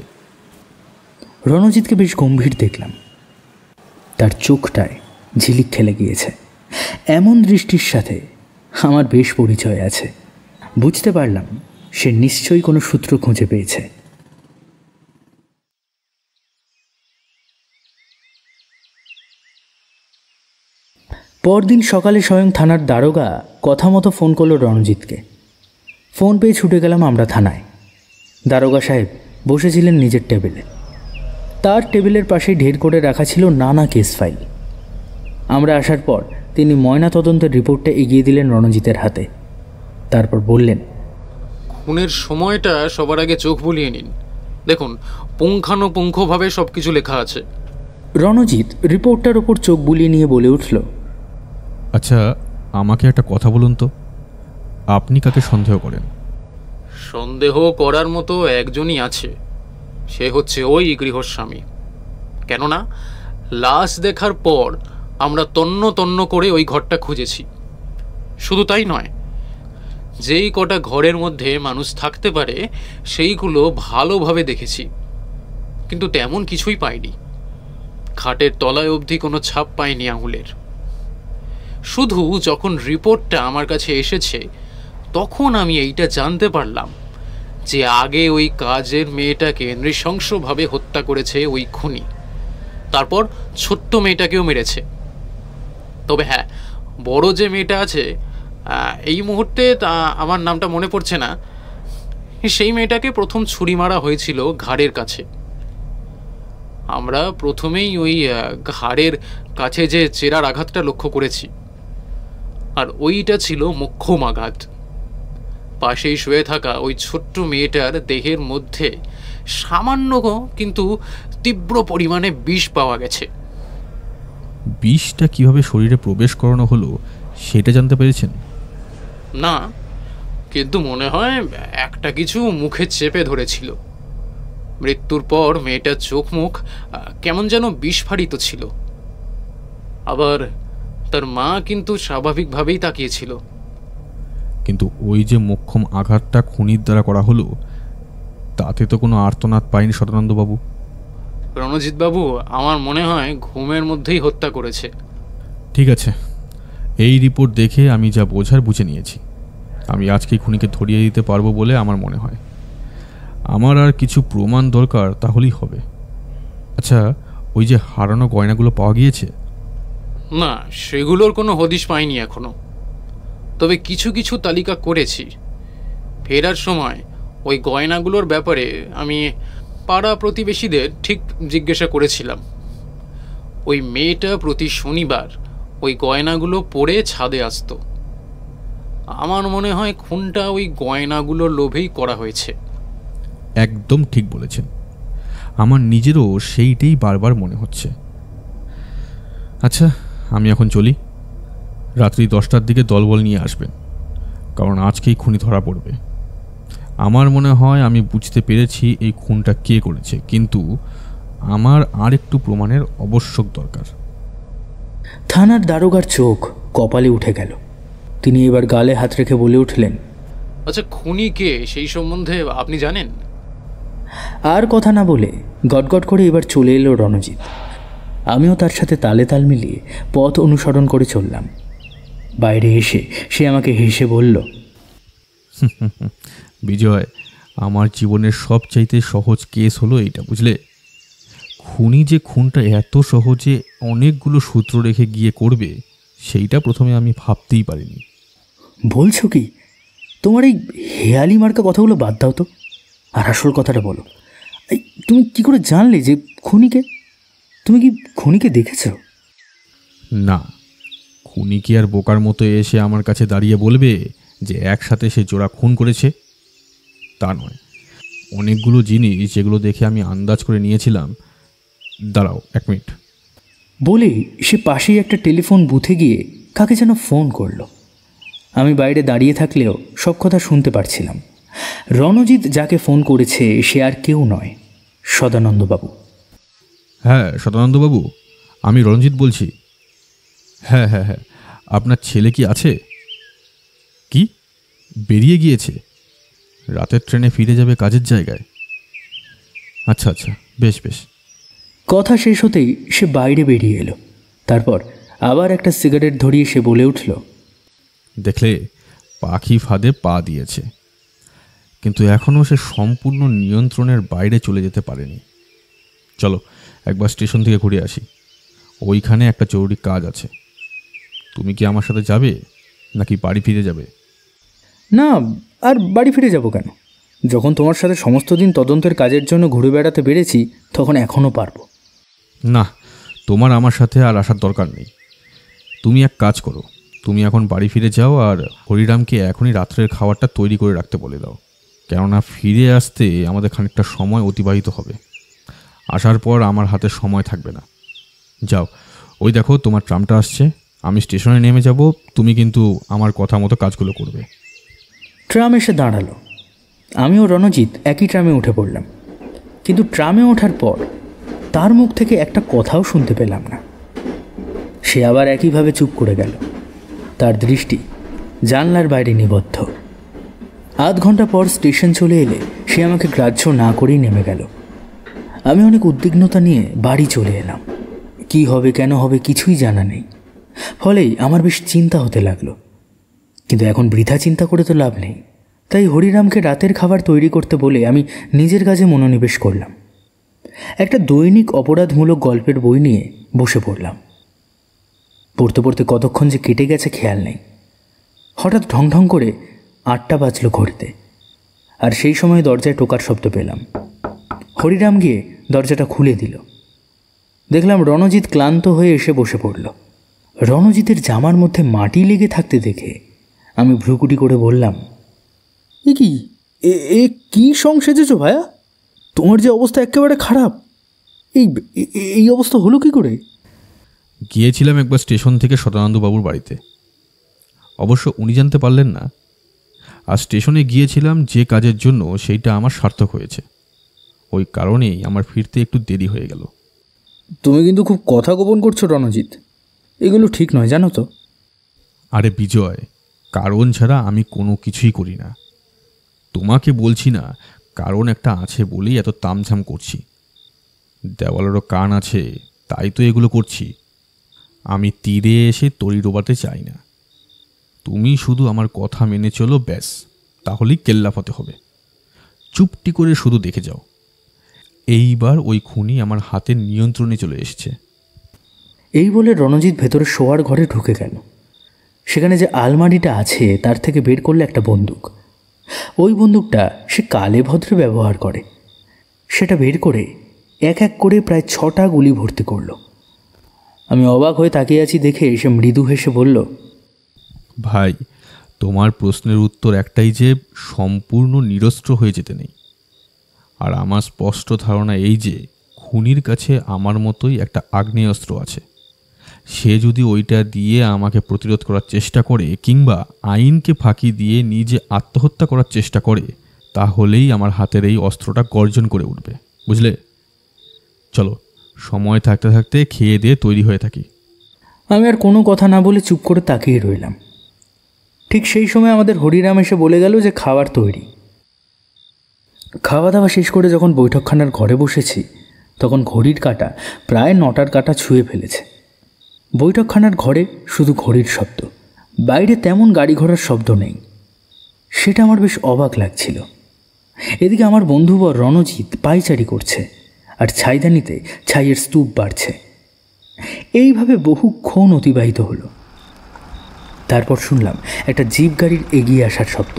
রণজিৎকে বেশ গম্ভীর দেখলাম। তার চোখটায় ঝিলিক খেলে গিয়েছে। এমন দৃষ্টির সাথে আমার বেশ পরিচয় আছে। বুঝতে পারলাম সে নিশ্চয়ই কোনো সূত্র খুঁজে পেয়েছে। পরদিন সকালে স্বয়ং থানার দারোগা কথা মতো ফোন করলো রণজিৎকে। ফোন পেয়ে ছুটে গেলাম আমরা থানায়। দারোগা সাহেব বসেছিলেন নিজের টেবিলে। তার টেবিলের পাশে ঢের করে রাখা ছিল নানা কেস ফাইল। আমরা আসার পর তিনি ময়নাতদন্তের রিপোর্টটা এগিয়ে দিলেন রণজিতের হাতে। তারপর বললেন, খুনের সময়টা সবার আগে চোখ বুলিয়ে নিন। দেখুন, পুঙ্খানুপুঙ্খভাবে সব কিছু লেখা আছে। রণজিৎ রিপোর্টটার ওপর চোখ বুলিয়ে নিয়ে বলে উঠল, আচ্ছা, আমাকে একটা কথা বলুন তো, আপনি কাকে সন্দেহ করেন? সন্দেহ করার মতো একজনই আছে, সে হচ্ছে ওই গৃহস্বামী। কেননা লাশ দেখার পর আমরা তন্ন তন্ন করে ওই ঘরটা খুঁজেছি। শুধু তাই নয়, যেই কটা ঘরের মধ্যে মানুষ থাকতে পারে সেইগুলো ভালোভাবে দেখেছি, কিন্তু তেমন কিছুই পাইনি। খাটের তলায় অবধি কোনো ছাপ পাইনি আঙুলের। শুধু যখন রিপোর্টটা আমার কাছে এসেছে তখন আমি এইটা জানতে পারলাম যে আগে ওই কাজের মেয়েটাকে নৃশংসভাবে হত্যা করেছে ওই খুনি, তারপর ছোট্ট মেয়েটাকেও মেরেছে। তবে হ্যাঁ, বড় যে মেয়েটা আছে, এই মুহূর্তে আমার নামটা মনে পড়ছে না, সেই মেয়েটাকে প্রথম ছুরি মারা হয়েছিল ঘাড়ের কাছে। আমরা প্রথমেই ওই ঘাড়ের কাছে যে চেরার আঘাতটা লক্ষ্য করেছি, আর ওইটা ছিল মোক্ষম আঘাত। পাশেই শুয়ে থাকা ওই ছোট্ট মেয়েটার দেহের মধ্যে সামান্য কিন্তু তীব্র পরিমাণে বিষ পাওয়া গেছে। বিষটা কিভাবে শরীরে প্রবেশ করানো হলো সেটা জানতে পেরেছেন? না, কিন্তু মনে হয় একটা কিছু মুখে চেপে ধরেছিল। মৃত্যুর পর মেয়েটার চোখ মুখ কেমন যেন বিস্ফারিত ছিল। আবার তার মা কিন্তু স্বাভাবিকভাবেই তাকিয়েছিল। কিন্তু ওই যে মোক্ষম আঘাতটা খুনির দ্বারা করা হলো, তাতে তো কোনো আর্তনাদ পায়নি সদানন্দবাবু। রণজিৎবাবু, আমার মনে হয় ঘুমের মধ্যেই হত্যা করেছে। ঠিক আছে, এই রিপোর্ট দেখে আমি যা বোঝার বুঝে নিয়েছি। আমি আজকেই খুনিকে ধরিয়ে দিতে পারবো বলে আমার মনে হয়। আমার আর কিছু প্রমাণ দরকার, তাহলেই হবে। আচ্ছা, ওই যে হারানো গয়নাগুলো পাওয়া গিয়েছে? না, সেগুলোর কোনো হদিশ পাইনি এখনো। তবে কিছু কিছু তালিকা করেছি। ফেরার সময় ওই গয়নাগুলোর ব্যাপারে আমি পাড়া প্রতিবেশীদের ঠিক জিজ্ঞাসা করেছিলাম। ওই মেয়েটা প্রতি শনিবার ওই গয়নাগুলো পরে ছাদে আসতো। আমার মনে হয় খুনটা ওই গয়নাগুলোর লোভেই করা হয়েছে। একদম ঠিক বলেছেন, আমার নিজেরও সেইটাই বারবার মনে হচ্ছে। আচ্ছা, আমি এখন চলি। রাত্রি 10টার দিকে দলবল নিয়ে আসবেন, কারণ আজকেই খুনি ধরা পড়বে। আমার মনে হয় আমি বুঝতে পেরেছি এই খুনটা কে করেছে, কিন্তু আমার আর একটু প্রমাণের আবশ্যক দরকার। থানার দারোগার চোখ কপালে উঠে গেল। তিনি এবার গালে হাত রেখে বলে উঠলেন, আচ্ছা, খুনি কে সেই সম্বন্ধে আপনি জানেন? আর কথা না বলে গটগট করে এবার চলে এলো রণজিৎ। আমিও তার সাথে তালে তাল মিলিয়ে পথ অনুসরণ করে চললাম। বাইরে এসে সে আমাকে হেসে বলল, বিজয়, আমার জীবনের সবচাইতে সহজ কেস হলো এইটা, বুঝলে? খুনি যে খুনটা এত সহজে অনেকগুলো সূত্র রেখে গিয়ে করবে, সেইটা প্রথমে আমি ভাবতেই পারিনি। বলছো কি? তোমার এই হেয়ালি মার্কা কথাগুলো বাদ দাও তো, আর আসল কথাটা বলো। এই তুমি কি করে জানলে যে খুনিকে? তুমি কি খুনিকে দেখেছো? না, খুনি কি আর বোকার মতো এসে আমার কাছে দাঁড়িয়ে বলবে যে একসাথে সে জোড়া খুন করেছে? তা নয়, অনেকগুলো জিনিস যেগুলো দেখে আমি আন্দাজ করে নিয়েছিলাম। দাঁড়াও 1 মিনিট বলেই সে পাশেই একটা টেলিফোন বুথে গিয়ে কাকে যেন ফোন করলো। আমি বাইরে দাঁড়িয়ে থাকলেও সব কথা শুনতে পারছিলাম। রণজিৎ যাকে ফোন করেছে সে আর কেউ নয়, সদানন্দবাবু। হ্যাঁ, সদানন্দবাবু, আমি রঞ্জিত বলছি। হ্যাঁ হ্যাঁ হ্যাঁ, আপনার ছেলে কি আছে? কি, বেরিয়ে গিয়েছে? রাতের ট্রেনে ফিরে যাবে কাজের জায়গায়? আচ্ছা আচ্ছা, বেশ বেশ। কথা শেষ হতেই সে বাইরে বেরিয়ে এলো। তারপর আবার একটা সিগারেট ধরিয়ে সে বলে উঠল, দেখলে, পাখি ফাঁদে পা দিয়েছে, কিন্তু এখনও সে সম্পূর্ণ নিয়ন্ত্রণের বাইরে চলে যেতে পারেনি। চলো একবার স্টেশন থেকে ঘুরে আসি, ওইখানে একটা জরুরি কাজ আছে। তুমি কি আমার সাথে যাবে নাকি বাড়ি ফিরে যাবে? না, আর বাড়ি ফিরে যাব কেন? যখন তোমার সাথে সমস্ত দিন তদন্তের কাজের জন্য ঘুরে বেড়াতে পেরেছি, তখন এখনও পারবো। না, তোমার আমার সাথে আর আসার দরকার নেই। তুমি এক কাজ করো, তুমি এখন বাড়ি ফিরে যাও আর হরিরামকে এখনই রাত্রের খাবারটা তৈরি করে রাখতে বলে দাও, কেননা ফিরে আসতে আমাদের খানিকটা সময় অতিবাহিত হবে। আসার পর আমার হাতে সময় থাকবে না। যাও, ওই দেখো তোমার ট্রামটা আসছে, আমি স্টেশনে নেমে যাব, তুমি কিন্তু আমার কথা মতো কাজগুলো করবে। ট্রাম এসে দাঁড়ালো। আমিও রণজিৎ একই ট্রামে উঠে পড়লাম, কিন্তু ট্রামে ওঠার পর তার মুখ থেকে একটা কথাও শুনতে পেলাম না। সে আবার একইভাবে চুপ করে গেল। তার দৃষ্টি জানলার বাইরে নিবদ্ধ। আধ ঘন্টা পর স্টেশন চলে এলে সে আমাকে গ্রাহ্য না করেই নেমে গেল। আমি অনেক উদ্বিগ্নতা নিয়ে বাড়ি চলে এলাম। কি হবে, কেন হবে, কিছুই জানা নেই। ফলেই আমার বেশ চিন্তা হতে লাগলো। কিন্তু এখন বৃথা চিন্তা করে তো লাভ নেই। তাই হরিরামকে রাতের খাবার তৈরি করতে বলে আমি নিজের কাজে মনোনিবেশ করলাম। একটা দৈনিক অপরাধমূলক গল্পের বই নিয়ে বসে পড়লাম। পড়তে পড়তে কতক্ষণ যে কেটে গেছে খেয়াল নেই। হঠাৎ ঢং ঢং করে 8টা বাজলো ঘড়িতে, আর সেই সময় দরজায় টোকার শব্দ পেলাম। হরিরাম গিয়ে দরজাটা খুলে দিল। দেখলাম রণজিৎ ক্লান্ত হয়ে এসে বসে পড়ল। রণজিতের জামার মধ্যে মাটি লেগে থাকতে দেখে আমি ভ্রুকুটি করে বললাম, এ কি এ কি সং সেজেছ ভায়া? তোমার যে অবস্থা একেবারে খারাপ, এই এই অবস্থা হলো কি করে? গিয়েছিলাম একবার স্টেশন থেকে সদানন্দবাবুর বাড়িতে। অবশ্য উনি জানতে পারলেন না। আর স্টেশনে গিয়েছিলাম যে কাজের জন্য, সেইটা আমার সার্থক হয়েছে। ওই কারণেই আমার ফিরতে একটু দেরি হয়ে গেল। তুমি কিন্তু খুব কথা গোপন করছো রণজিৎ, এগুলো ঠিক নয় জানো তো। আরে বিজয়, কারণ ছাড়া আমি কোনো কিছুই করি না। তোমাকে বলছি না, কারণ একটা আছে বলেই এত তামঝাম করছি। দেওয়ালেরও কান আছে, তাই তো এগুলো করছি। আমি তীরে এসে তরি ডোবাতে চাই না। তুমি শুধু আমার কথা মেনে চলো, ব্যাস, তাহলেই কেল্লাফতে হবে। চুপটি করে শুধু দেখে যাও। এইবার ওই খুনি আমার হাতের নিয়ন্ত্রণে চলে এসেছে। এই বলে রণজিৎ ভেতরে শোয়ার ঘরে ঢুকে গেল। সেখানে যে আলমারিটা আছে তার থেকে বের করলে একটা বন্দুক। ওই বন্দুকটা সে কালে ভদ্রে ব্যবহার করে। সেটা বের করে এক এক করে প্রায় 6টা গুলি ভর্তি করল। আমি অবাক হয়ে তাকিয়ে আছি দেখে সে মৃদু হেসে বলল, ভাই, তোমার প্রশ্নের উত্তর একটাই যে সম্পূর্ণ নিরস্ত্র হয়ে যেতে নেই। আর আমার স্পষ্ট ধারণা এই যে খুনির কাছে আমার মতোই একটা আগ্নেয়াস্ত্র আছে। সে যদি ওইটা দিয়ে আমাকে প্রতিরোধ করার চেষ্টা করে কিংবা আইনকে ফাঁকি দিয়ে নিজে আত্মহত্যা করার চেষ্টা করে, তাহলেই আমার হাতের এই অস্ত্রটা গর্জন করে উঠবে, বুঝলে? চলো, সময় থাকতে থাকতে খেয়ে দিয়ে তৈরি হয়ে থাকি। আমি আর কোনো কথা না বলে চুপ করে তাকিয়ে রইলাম। ঠিক সেই সময় আমাদের হরিরাম এসে বলে গেল যে খাবার তৈরি। খাওয়া দাওয়া শেষ করে যখন বৈঠকখানার ঘরে বসেছি, তখন ঘড়ির কাঁটা প্রায় 9টার কাঁটা ছুঁয়ে ফেলেছে। বৈঠকখানার ঘরে শুধু ঘড়ির শব্দ, বাইরে তেমন গাড়ি ঘোড়ার শব্দ নেই। সেটা আমার বেশ অবাক লাগছিল। এদিকে আমার বন্ধুবর রণজিৎ পায়চারি করছে, আর ছাইদানিতে ছাইয়ের স্তূপ বাড়ছে। এইভাবে বহুক্ষণ অতিবাহিত হলো। তারপর শুনলাম একটা জিপ গাড়ির এগিয়ে আসার শব্দ।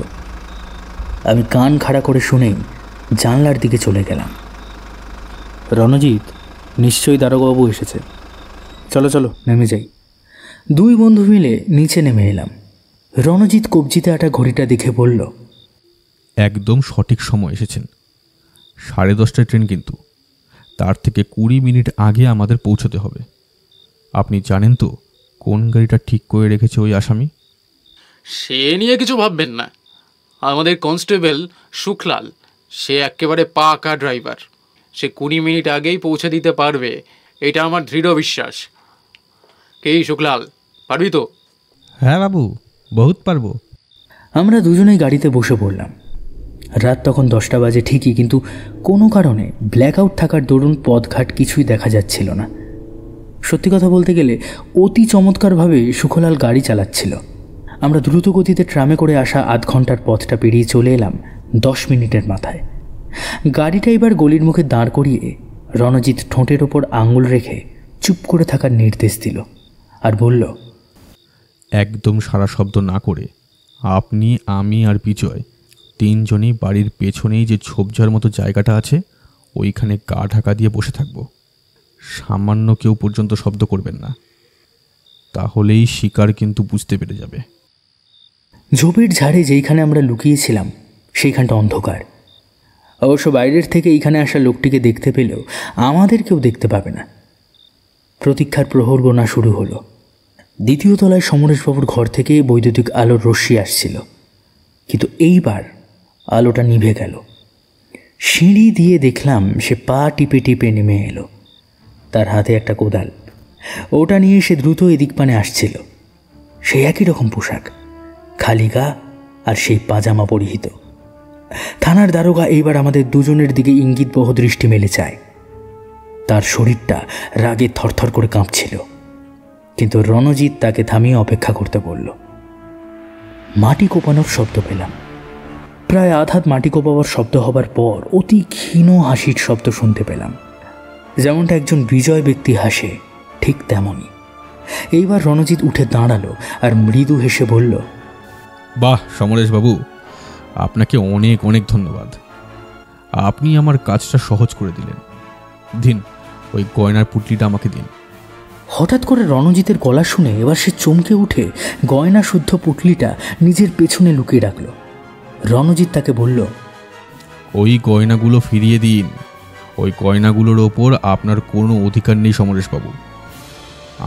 আমি কান খাড়া করে শুনেই জানলার দিকে চলে গেলাম। রণজিৎ, নিশ্চয়ই দারোগাবাবু এসেছে, চলো চলো নেমে যাই। দুই বন্ধু মিলে নিচে নেমে এলাম। রণজিৎ কবজিতে আটা ঘড়িটা দেখে বলল, একদম সঠিক সময় এসেছেন। 10:30টায় ট্রেন, কিন্তু তার থেকে 20 মিনিট আগে আমাদের পৌঁছতে হবে। আপনি জানেন তো কোন গাড়িটা ঠিক করে রেখেছে ওই আসামি? সে নিয়ে কিছু ভাববেন না। আমাদের কনস্টেবল সুখলাল, সে একেবারে পাকা ড্রাইভার। সে 20 মিনিট আগেই পৌঁছে দিতে পারবে, এটা আমার দৃঢ় বিশ্বাস। কেই সুখলাল, পারবি তো? হ্যাঁ বাবু, বহুত পারবো। আমরা দুজনেই গাড়িতে বসে পড়লাম। রাত তখন 10টা বাজে ঠিকই, কিন্তু কোনো কারণে ব্ল্যাকআউট থাকার দরুন পথঘাট কিছুই দেখা যাচ্ছিল না। সত্যি কথা বলতে গেলে অতি চমৎকারভাবে সুখলাল গাড়ি চালাচ্ছিল। আমরা দ্রুত গতিতে ট্রামে করে আসা আধ ঘন্টার পথটা পেরিয়ে চলে এলাম 10 মিনিটের মাথায়। গাড়িটা এবার গলির মুখে দাঁড় করিয়ে রণজিৎ ঠোঁটের ওপর আঙুল রেখে চুপ করে থাকার নির্দেশ দিল আর বলল, একদম সারা শব্দ না করে আপনি, আমি আর বিজয় তিনজনই বাড়ির পেছনেই যে ঝোপঝাড় মতো জায়গাটা আছে ওইখানে গা ঢাকা দিয়ে বসে থাকবো। সামান্য কেউ পর্যন্ত শব্দ করবেন না, তাহলেই শিকার কিন্তু বুঝতে পেরে যাবে। ঝোপের ঝাড়ে যেইখানে আমরা লুকিয়েছিলাম সেইখানটা অন্ধকার। অবশ্য বাইরের থেকে এইখানে আসা লোকটিকে দেখতে পেলেও আমাদের কেউ দেখতে পাবে না। প্রতীক্ষার প্রহর গোনা শুরু হলো। দ্বিতীয় তলায় সমরেশবাবুর ঘর থেকে বৈদ্যুতিক আলোর রশ্মি আসছিল, কিন্তু এইবার আলোটা নিভে গেল। সিঁড়ি দিয়ে দেখলাম সে পা টিপে টিপে নেমে এলো। তার হাতে একটা কোদাল, ওটা নিয়ে সে দ্রুত এদিক পানে আসছিল। সেই একই রকম পোশাক, খালি গা আর সেই পাজামা পরিহিত। থানার দারোগা এইবার আমাদের দুজনের দিকে ইঙ্গিতবহ দৃষ্টি মেলে চায়। তার শরীরটা রাগে থরথর করে কাঁপছিল, কিন্তু রণজিৎ তাকে থামিয়ে অপেক্ষা করতে বলল। মাটি কোপানোর শব্দ পেলাম। প্রায় আধ মাটি কোপাবার শব্দ হবার পর অতি ক্ষীণ হাসির শব্দ শুনতে পেলাম। যেমনটা একজন বিজয় ব্যক্তি হাসে, ঠিক তেমনই। এইবার রণজিৎ উঠে দাঁড়ালো আর মৃদু হেসে বলল, বাহ সমরেশবাবু, আপনাকে অনেক অনেক ধন্যবাদ। আপনি আমার কাজটা সহজ করে দিলেন। দিন, ওই গয়নার পুটলিটা আমাকে দিন। হঠাৎ করে রণজিতের গলা শুনে এবার সে চমকে উঠে গয়না শুদ্ধ পুটলিটা নিজের পেছনে লুকিয়ে রাখল। রণজিৎ তাকে বলল, ওই গয়নাগুলো ফিরিয়ে দিন। ওই গয়নাগুলোর ওপর আপনার কোনো অধিকার নেই সমরেশবাবু।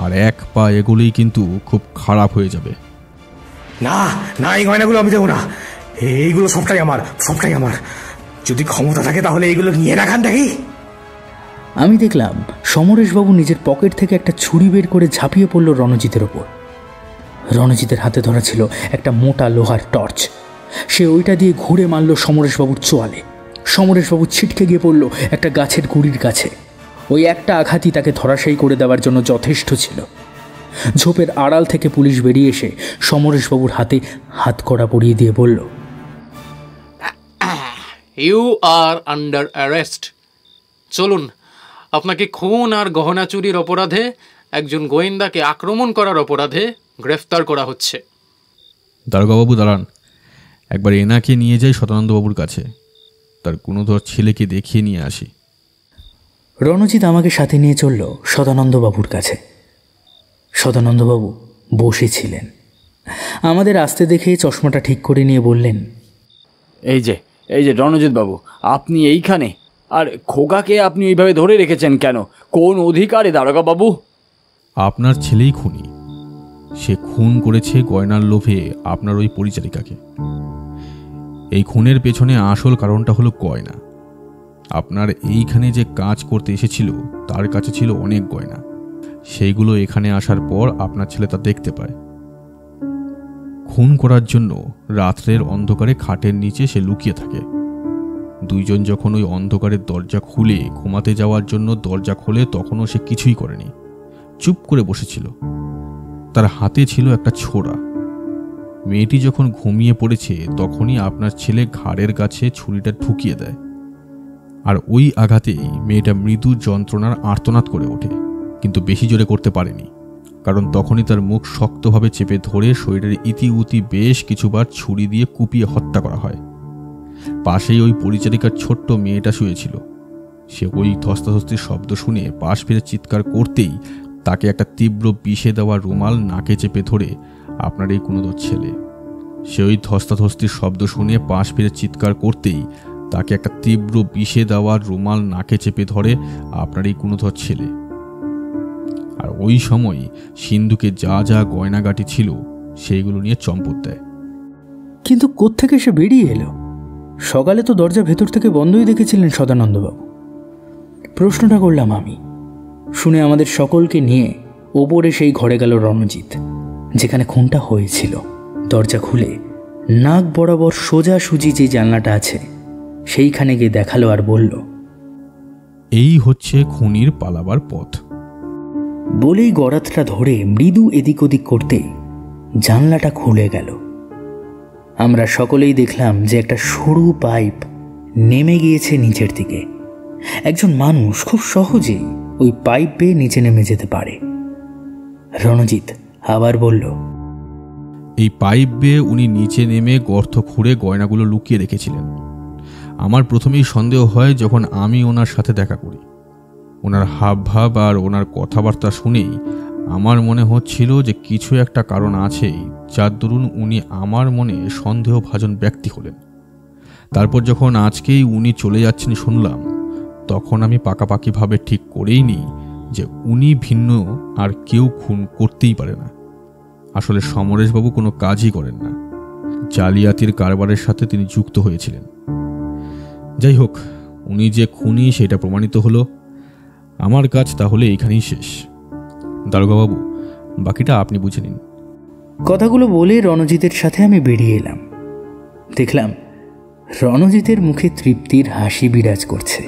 আর এক পা এগুলোই কিন্তু খুব খারাপ হয়ে যাবে। না না, এই গয়নাগুলো আমি দেবো না। এইগুলো সবটাই আমার, সবটাই আমার। যদি ক্ষমতা থাকে তাহলে এইগুলো নিয়ে রাখান দেখি। আমি দেখলাম সমরেশবাবু নিজের পকেট থেকে একটা ছুরি বের করে ঝাঁপিয়ে পড়ল রণজিতের ওপর। রণজিতের হাতে ধরা ছিল একটা মোটা লোহার টর্চ। সে ওইটা দিয়ে ঘুরে মারল সমরেশবাবুর চোয়ালে। সমরেশবাবু ছিটকে গিয়ে পড়ল একটা গাছের গুড়ির কাছে। ওই একটা আঘাতই তাকে ধরাশায়ী করে দেওয়ার জন্য যথেষ্ট ছিল। ঝোপের আড়াল থেকে পুলিশ বেরিয়ে এসে সমরেশবাবুর হাতে হাতকড়া পরিয়ে দিয়ে বলল, ইউ আর আন্ডার অ্যারেস্ট। চলুন, আপনাকে খুন আর গহনা চুরির অপরাধে, একজন গোয়েন্দাকে আক্রমণ করার অপরাধে গ্রেফতার করা হচ্ছে। দারোগাবাবু দাঁড়ান, একবার এনাকে নিয়ে যাই সদানন্দবাবুর কাছে, তার গুণধর ছেলেকে দেখিয়ে নিয়ে আসি। রণজিৎ আমাকে সাথে নিয়ে চলল সদানন্দবাবুর কাছে। সদানন্দবাবু বসেছিলেন। আমাদের আসতে দেখে চশমাটা ঠিক করে নিয়ে বললেন, এই যে রণজিৎ বাবু, আপনি এইখানে? আর খোকাকে আপনি এইভাবে ধরে রেখেছেন কেন? কোন অধিকারে দারোগা বাবু? আপনার ছেলেই খুনি। সে খুন করেছে গয়নার লোভে আপনার ওই পরিচারিকাকে। এই খুনের পেছনে আসল কারণটা হলো গয়না। আপনার এইখানে যে কাজ করতে এসেছিল তার কাছে ছিল অনেক গয়না। সেইগুলো এখানে আসার পর আপনার ছেলে তা দেখতে পায়। খুন করার জন্য রাত্রের অন্ধকারে খাটের নিচে সে লুকিয়ে থাকে। দুইজন যখন ওই অন্ধকারের দরজা খুলে ঘুমাতে যাওয়ার জন্য দরজা খোলে, তখনও সে কিছুই করেনি, চুপ করে বসেছিল। তার হাতে ছিল একটা ছোরা। মেয়েটি যখন ঘুমিয়ে পড়েছে তখনই আপনার ছেলে ঘাড়ের কাছে ছুরিটা ঠুকিয়ে দেয়। আর ওই আঘাতেই মেয়েটা মৃদু যন্ত্রণার আর্তনাদ করে ওঠে, কিন্তু বেশি জোরে করতে পারেনি, কারণ তখনই তার মুখ শক্তভাবে চেপে ধরে শরীরের ইতি উতি বেশ কিছুবার ছুরি দিয়ে কুপিয়ে হত্যা করা হয়। পাশেই ওই পরিচারিকার ছোট্ট মেয়েটা শুয়েছিল। সে ওই ধস্তাধস্তির শব্দ শুনে পাশ ফিরে চিৎকার করতেই তাকে একটা তীব্র বিষে দেওয়া রুমাল নাকে চেপে ধরে আপনার এই গুণধর ছেলে। সে ওই ধস্তাধস্তির শব্দ শুনে পাশ ফিরে চিৎকার করতেই তাকে একটা তীব্র বিষে দেওয়া রুমাল নাকে চেপে ধরে আপনার এই গুণধর ছেলে। আর ওই সময় সিন্ধুকে যা যা গয়নাগাটি ছিল সেইগুলো নিয়ে চম্পট দেয়। কিন্তু কোত্থেকে সে বেরিয়ে এলো? সকালে তো দরজা ভেতর থেকে বন্ধই দেখেছিলেন সদানন্দবাবু। প্রশ্নটা করলাম আমি। শুনে আমাদের সকলকে নিয়ে ওপরে সেই ঘরে গেল রণজিৎ, যেখানে খুনটা হয়েছিল। দরজা খুলে নাক বরাবর সোজাসুজি যে জানলাটা আছে সেইখানে গিয়ে দেখালো আর বলল, এই হচ্ছে খুনির পালাবার পথ। বলেই গড়াতটা ধরে মৃদু এদিক ওদিক করতে জানলাটা খুলে গেল। আমরা সকলেই দেখলাম যে একটা সরু পাইপ নেমে গিয়েছে নিচের দিকে। একজন মানুষ খুব সহজেই ওই পাইপ বেয়ে নিচে নেমে যেতে পারে। রণজিৎ আবার বলল, এই পাইপ বেয়ে উনি নিচে নেমে গর্ত খুঁড়ে গয়নাগুলো লুকিয়ে রেখেছিলেন। আমার প্রথমেই সন্দেহ হয় যখন আমি ওনার সাথে দেখা করি। ওনার হাবভাব আর ওনার কথাবার্তা শুনেই আমার মনে হচ্ছিল যে কিছু একটা কারণ আছেই, যার দরুন উনি আমার মনে সন্দেহভাজন ব্যক্তি হলেন। তারপর যখন আজকেই উনি চলে যাচ্ছেন শুনলাম, তখন আমি পাকাপাকিভাবে ঠিক করেই নিই যে উনি ভিন্ন আর কেউ খুন করতেই পারে না। আসলে সমরেশবাবু কোনো কাজই করেন না। জালিয়াতির কারবারের সাথে তিনি যুক্ত হয়েছিলেন। যাই হোক, উনি যে খুনি সেটা প্রমাণিত হলো। আমার কাজ তাহলে এইখানেই শেষ। দারোগাবাবু, বাকিটা আপনি বুঝে নিন। কথাগুলো বলে রণজিতের সাথে আমি বেরিয়ে এলাম। দেখলাম রণজিতের মুখে তৃপ্তির হাসি বিরাজ করছে।